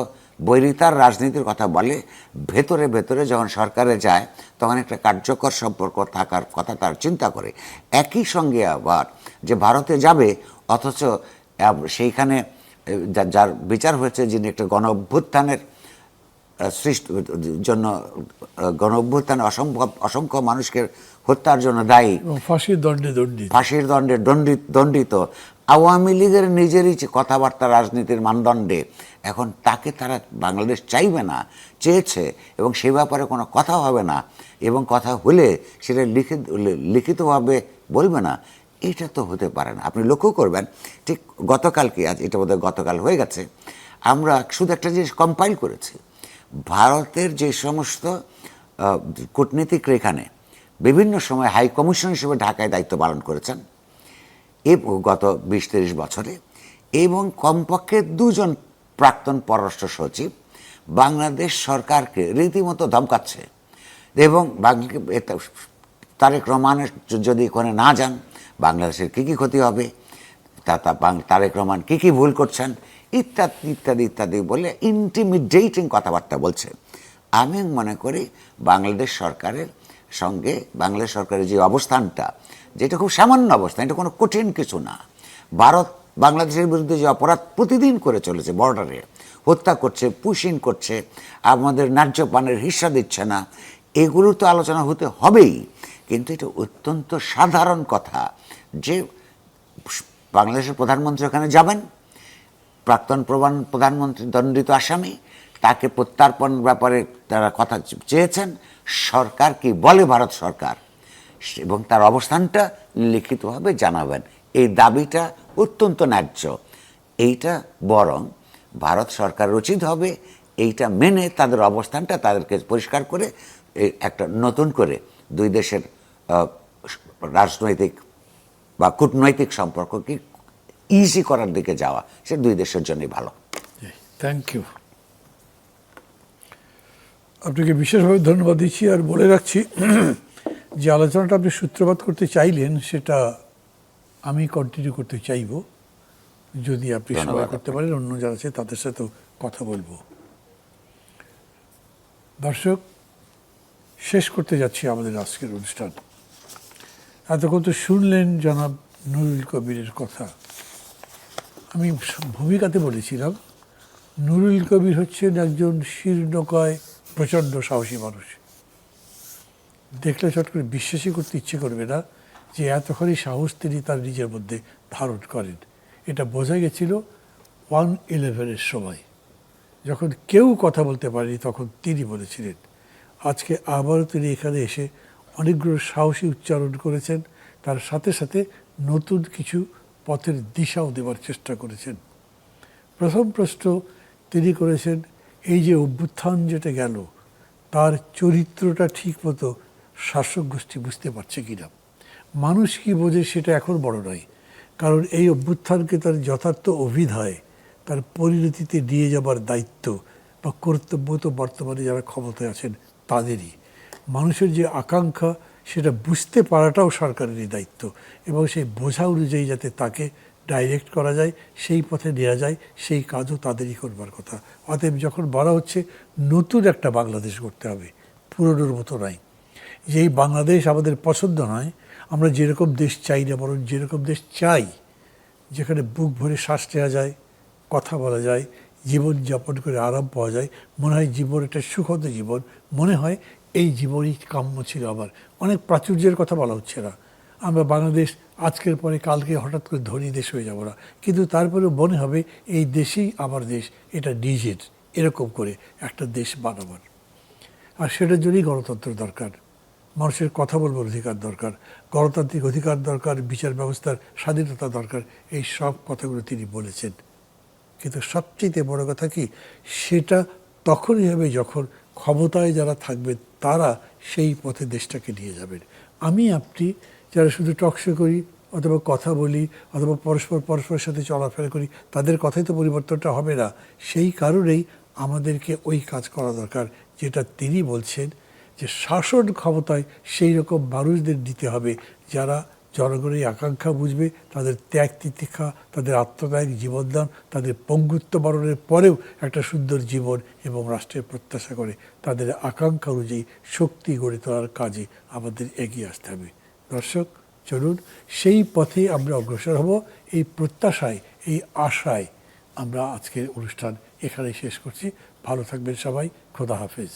বৈরিতার রাজনীতির কথা বলে, ভেতরে ভেতরে যখন সরকারে যায় তখন একটা কার্যকর সম্পর্ক থাকার কথা তার চিন্তা করে। একই সঙ্গে আবার যে ভারতে যাবে, অথচ সেইখানে যার বিচার হয়েছে, যিনি একটা গণ অভ্যুত্থানের জন্য, গণ অভ্যুত্থানে অসংখ্য মানুষকে হত্যার জন্য দায়ী, ফাঁসির দণ্ডে দণ্ডিত আওয়ামী লীগের নিজেরই কথাবার্তা রাজনীতির মানদণ্ডে, এখন তাকে তারা বাংলাদেশ চাইবে না, চেয়েছে, এবং সে ব্যাপারে কোনো কথা হবে না, এবং কথা হলে সেটা লিখিতভাবে বলবে না। এটা তো হতে পারে না। আপনি লক্ষ্য করবেন, ঠিক গতকালকে, আজ এটা বোধহয় গতকাল হয়ে গেছে, আমরা শুধু একটা জিনিস কম্পাইল করেছি। ভারতের যে সমস্ত কূটনীতিক এখানে বিভিন্ন সময় হাই কমিশন হিসেবে ঢাকায় দায়িত্ব পালন করেছেন গত 20-30 বছরে, এবং কমপক্ষে 2 জন প্রাক্তন পররাষ্ট্র সচিব বাংলাদেশ সরকারকে রীতিমতো ধমকাচ্ছে, এবং তারেক রহমানের যদি ওখানে না যান বাংলাদেশের কী কী ক্ষতি হবে, তারেক রহমান কী কী ভুল করছেন, ইত্যাদি ইত্যাদি ইত্যাদি বলে ইন্টিমিডেটিং কথাবার্তা বলছে। আমি মনে করি বাংলাদেশ সরকারের সঙ্গে বাংলাদেশ সরকারের যে অবস্থানটা, যেটা খুব সামান্য অবস্থান, এটা কোনো কঠিন কিছু না। ভারত বাংলাদেশের বিরুদ্ধে যে অপরাধ প্রতিদিন করে চলেছে, বর্ডারে হত্যা করছে, পুশিং করছে, আমাদের ন্যায্য পানের হিস্সা দিচ্ছে না, এগুলো তো আলোচনা হতে হবেই, কিন্তু এটা অত্যন্ত সাধারণ কথা যে বাংলাদেশের প্রধানমন্ত্রী ওখানে যাবেন, প্রাক্তন প্রধানমন্ত্রী দণ্ডিত আসামি, তাকে প্রত্যার্পণ ব্যাপারে তারা কথা চেয়েছেন, সরকার কি বলে ভারত সরকার এবং তার অবস্থানটা লিখিতভাবে জানাবেন। এই দাবিটা অত্যন্ত ন্যায্য। এইটা বরং ভারত সরকার উচিত হবে এইটা মেনে তাদের অবস্থানটা তাদেরকে পরিষ্কার করে একটা নতুন করে দুই দেশের রাজনৈতিক বা কূটনৈতিক সম্পর্ককে ইজি করার দিকে যাওয়া, সে দুই দেশের জন্যই ভালো। Thank you. আপনাকে বিশেষভাবে ধন্যবাদ দিচ্ছি, আর বলে রাখছি যে আলোচনাটা আপনি সূত্রপাত করতে চাইলেন সেটা আমি কন্টিনিউ করতে চাইব, যদি আপনি সময় করতে পারেন। অন্য যারা আছে তাদের সাথেও কথা বলবো। দর্শক, শেষ করতে যাচ্ছি আমাদের আজকের অনুষ্ঠান। এতক্ষণ তো শুনলেন জনাব নুরুল কবিরের কথা। আমি ভূমিকাতে বলেছিলাম নুরুল কবির হচ্ছেন একজন শীর্ণকায় প্রচণ্ড সাহসী মানুষ। দেখলে চট করে বিশ্বাসই করতে ইচ্ছে করবে না যে এতখানি সাহস তিনি তার নিজের মধ্যে ধারণ করেন। এটা বোঝা গেছিল 1/11-এর সময়, যখন কেউ কথা বলতে পারেনি তখন তিনি বলেছিলেন। আজকে আবারও তিনি এখানে এসে অনেকগুলো সাহসী উচ্চারণ করেছেন, তার সাথে সাথে নতুন কিছু পথের দিশাও দেওয়ার চেষ্টা করেছেন। প্রথম প্রশ্ন তিনি করেছেন, এই যে অভ্যুত্থান যেটা গেল তার চরিত্রটা ঠিকমতো শাসক গোষ্ঠী বুঝতে পারছে কিনা। মানুষ কি বোঝে সেটা এখন বড় নয়, কারণ এই অভ্যুত্থানকে তার যথার্থ অভিধায় তার পরিণতিতে নিয়ে যাবার দায়িত্ব বা কর্তব্য তো বর্তমানে যারা ক্ষমতায় আছেন তাদেরই। মানুষের যে আকাঙ্ক্ষা সেটা বুঝতে পারাটাও সরকারেরই দায়িত্ব, এবং সেই বোঝা অনুযায়ী যাতে তাকে ডাইরেক্ট করা যায়, সেই পথে নেওয়া যায়, সেই কাজও তাদেরই করবার কথা। অতএব যখন বলা হচ্ছে নতুন একটা বাংলাদেশ করতে হবে, পুরনোর মতো নয়, যেই বাংলাদেশ আমাদের পছন্দ নয়, আমরা যেরকম দেশ চাই না, বরং যেরকম দেশ চাই যেখানে বুক ভরে শ্বাস নেওয়া যায়, কথা বলা যায়, জীবনযাপন করে আরাম পাওয়া যায়, মনে হয় জীবন একটা সুখদ জীবন, মনে হয় এই জীবনই কাম্য ছিল আমার। অনেক প্রাচুর্যের কথা বলা হচ্ছে না, আমরা বাংলাদেশ আজকের পরে কালকে হঠাৎ করে ধনী দেশ হয়ে যাব না, কিন্তু তারপরেও মনে হবে এই দেশেই আমার দেশ, এটা নিজের, এরকম করে একটা দেশ বানাবার। আর সেটার জন্যই গণতন্ত্র দরকার, মানুষের কথা বলবার অধিকার দরকার, গণতান্ত্রিক অধিকার দরকার, বিচার ব্যবস্থার স্বাধীনতা দরকার। এই সব কথাগুলো তিনি বলেছেন। কিন্তু সবচেয়ে বড় কথা কি, সেটা তখনই হবে যখন ক্ষমতায় যারা থাকবে তারা সেই পথে দেশটাকে নিয়ে যাবেন। আমি আপনি যারা শুধু টকশো করি অথবা কথা বলি অথবা পরস্পরের সাথে চলাফেরা করি, তাদের কথাই তো পরিবর্তনটা হবে না। সেই কারণেই আমাদেরকে ওই কাজ করা দরকার যেটা তিনি বলছেন, যে শাসন ক্ষমতায় সেই রকম মানুষদের দিতে হবে যারা জনগণের আকাঙ্ক্ষা বুঝবে, তাদের ত্যাগ তিতিক্ষা, তাদের আত্মত্যাগ, জীবনদান, তাদের পঙ্গুত্ব বরণের পরেও একটা সুন্দর জীবন এবং রাষ্ট্রের প্রত্যাশা করে, তাদের আকাঙ্ক্ষা অনুযায়ী শক্তি গড়ে তোলার কাজে আমাদের এগিয়ে আসতে হবে। দর্শক, চলুন সেই পথে আমরা অগ্রসর হব। এই প্রত্যাশায়, এই আশায় আমরা আজকের অনুষ্ঠান এখানেই শেষ করছি। ভালো থাকবেন সবাই। খোদা হাফেজ।